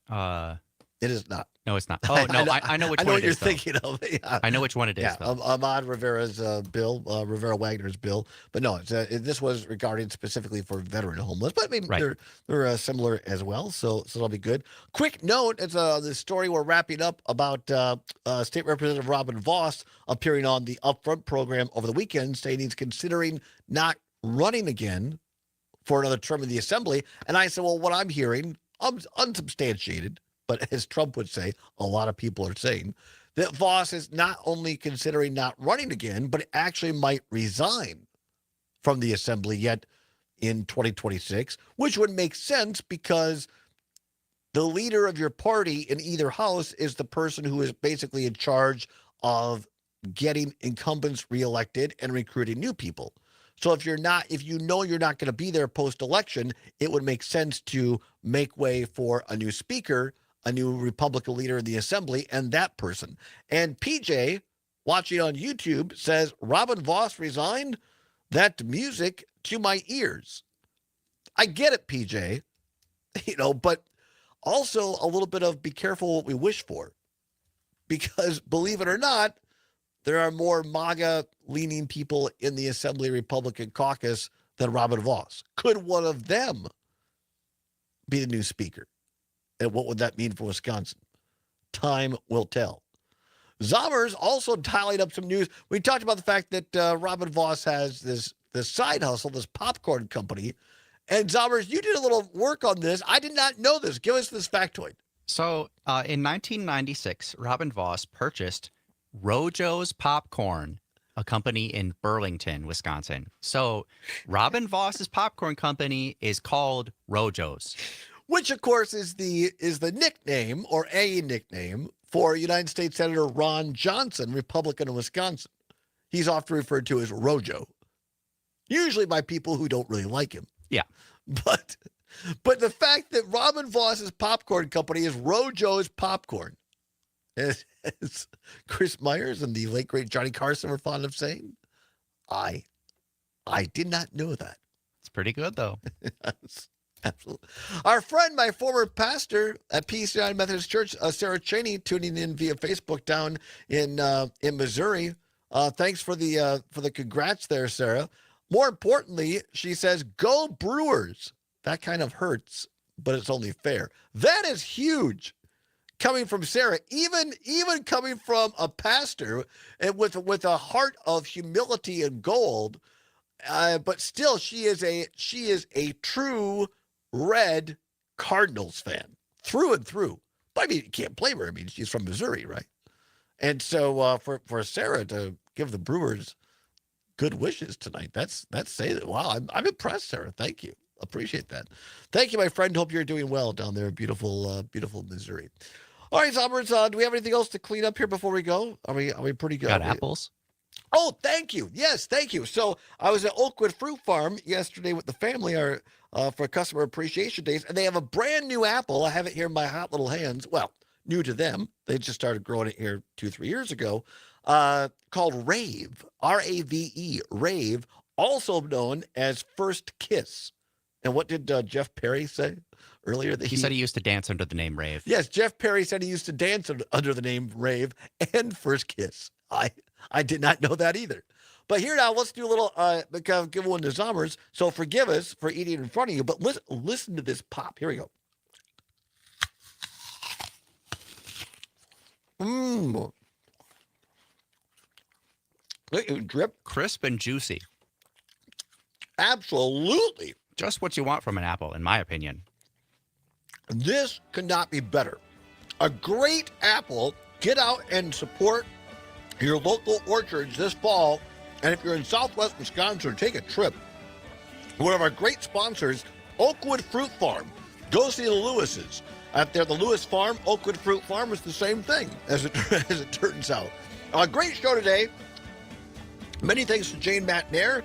It is not. No, it's not. Oh, no, I know which one it is, you're though. thinking of. Yeah. I know which one it is, though. Ahmad Rivera's bill, Rivera-Wagner's bill. But no, this was regarding specifically for veteran homeless. But I mean, Right. they're similar as well, so that'll be good. Quick note, it's the story we're wrapping up about State Representative Robin Voss appearing on the Upfront program over the weekend, saying he's considering not running again for another term in the Assembly. And I said, well, what I'm hearing, unsubstantiated, but as Trump would say, a lot of people are saying, that Voss is not only considering not running again, but actually might resign from the Assembly yet in 2026, which would make sense because the leader of your party in either house is the person who is basically in charge of getting incumbents reelected and recruiting new people. So if you know you're not going to be there post-election, it would make sense to make way for a new speaker, a new Republican leader in the Assembly, and that person. And PJ, watching on YouTube, says, Robin Voss resigned? That music to my ears. I get it, PJ, but also a little bit of be careful what we wish for. Because believe it or not, there are more MAGA-leaning people in the Assembly Republican caucus than Robin Voss. Could one of them be the new speaker? And what would that mean for Wisconsin? Time will tell. Zommers also tallied up some news. We talked about the fact that Robin Voss has this side hustle, this popcorn company. And Zommers, you did a little work on this. I did not know this. Give us this factoid. So in 1996, Robin Voss purchased Rojo's Popcorn, a company in Burlington, Wisconsin. So Robin Voss's popcorn company is called Rojo's. Which, of course, is the nickname or a nickname for United States Senator Ron Johnson, Republican of Wisconsin. He's often referred to as Rojo, usually by people who don't really like him. Yeah. But the fact that Robin Voss's popcorn company is Rojo's Popcorn, as Chris Myers and the late, great Johnny Carson were fond of saying, I did not know that. It's pretty good, though. Yes. Absolutely. Our friend, my former pastor at Peace United Methodist Church, Sarah Cheney, tuning in via Facebook down in Missouri. Thanks for the congrats there, Sarah. More importantly, she says, "Go Brewers." That kind of hurts, but it's only fair. That is huge, coming from Sarah. Even coming from a pastor and with a heart of humility and gold, but still, she is a true Red Cardinals fan through and through. But I mean, you can't blame her. I mean, she's from Missouri, right? And so for Sarah to give the Brewers good wishes tonight, that's say that. Wow, I'm impressed, Sarah. Thank you. Appreciate that. Thank you, my friend. Hope you're doing well down there in beautiful Missouri. All right, Zommers, do we have anything else to clean up here before we go? Are we pretty good? Got apples? Oh, thank you. Yes, thank you. So I was at Oakwood Fruit Farm yesterday with the family for Customer Appreciation Days, and they have a brand new apple. I have it here in my hot little hands. Well, new to them. They just started growing it here 2-3 years ago, called Rave, R-A-V-E, Rave, also known as First Kiss. And what did Jeff Perry say earlier? That he said he used to dance under the name Rave. Yes, Jeff Perry said he used to dance under the name Rave and First Kiss. I did not know that either. But here now, let's do a little give one to Zommers. So forgive us for eating in front of you, but listen to this pop. Here we go. Mmm. Drip. Crisp and juicy. Absolutely. Just what you want from an apple, in my opinion. This could not be better. A great apple. Get out and support your local orchards this fall. And if you're in southwest Wisconsin, take a trip. One of our great sponsors, Oakwood Fruit Farm. Go see the Lewises. Out there, the Lewis Farm, Oakwood Fruit Farm is the same thing, as it turns out. Great show today. Many thanks to Jane Matt-Nair.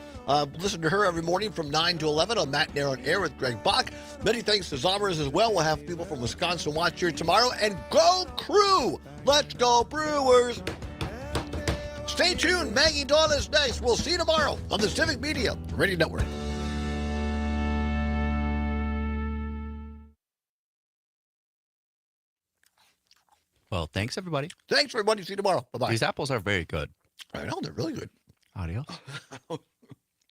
Listen to her every morning from 9 to 11 on Matt-Nair on Air with Greg Bach. Many thanks to Zommers as well. We'll have people from Wisconsin watch here tomorrow. And go Crew! Let's go Brewers! Stay tuned. Maggie Dawn is next. We'll see you tomorrow on the Civic Media Radio Network. Well, thanks, everybody. Thanks, everybody. See you tomorrow. Bye-bye. These apples are very good. I know. They're really good. Adios.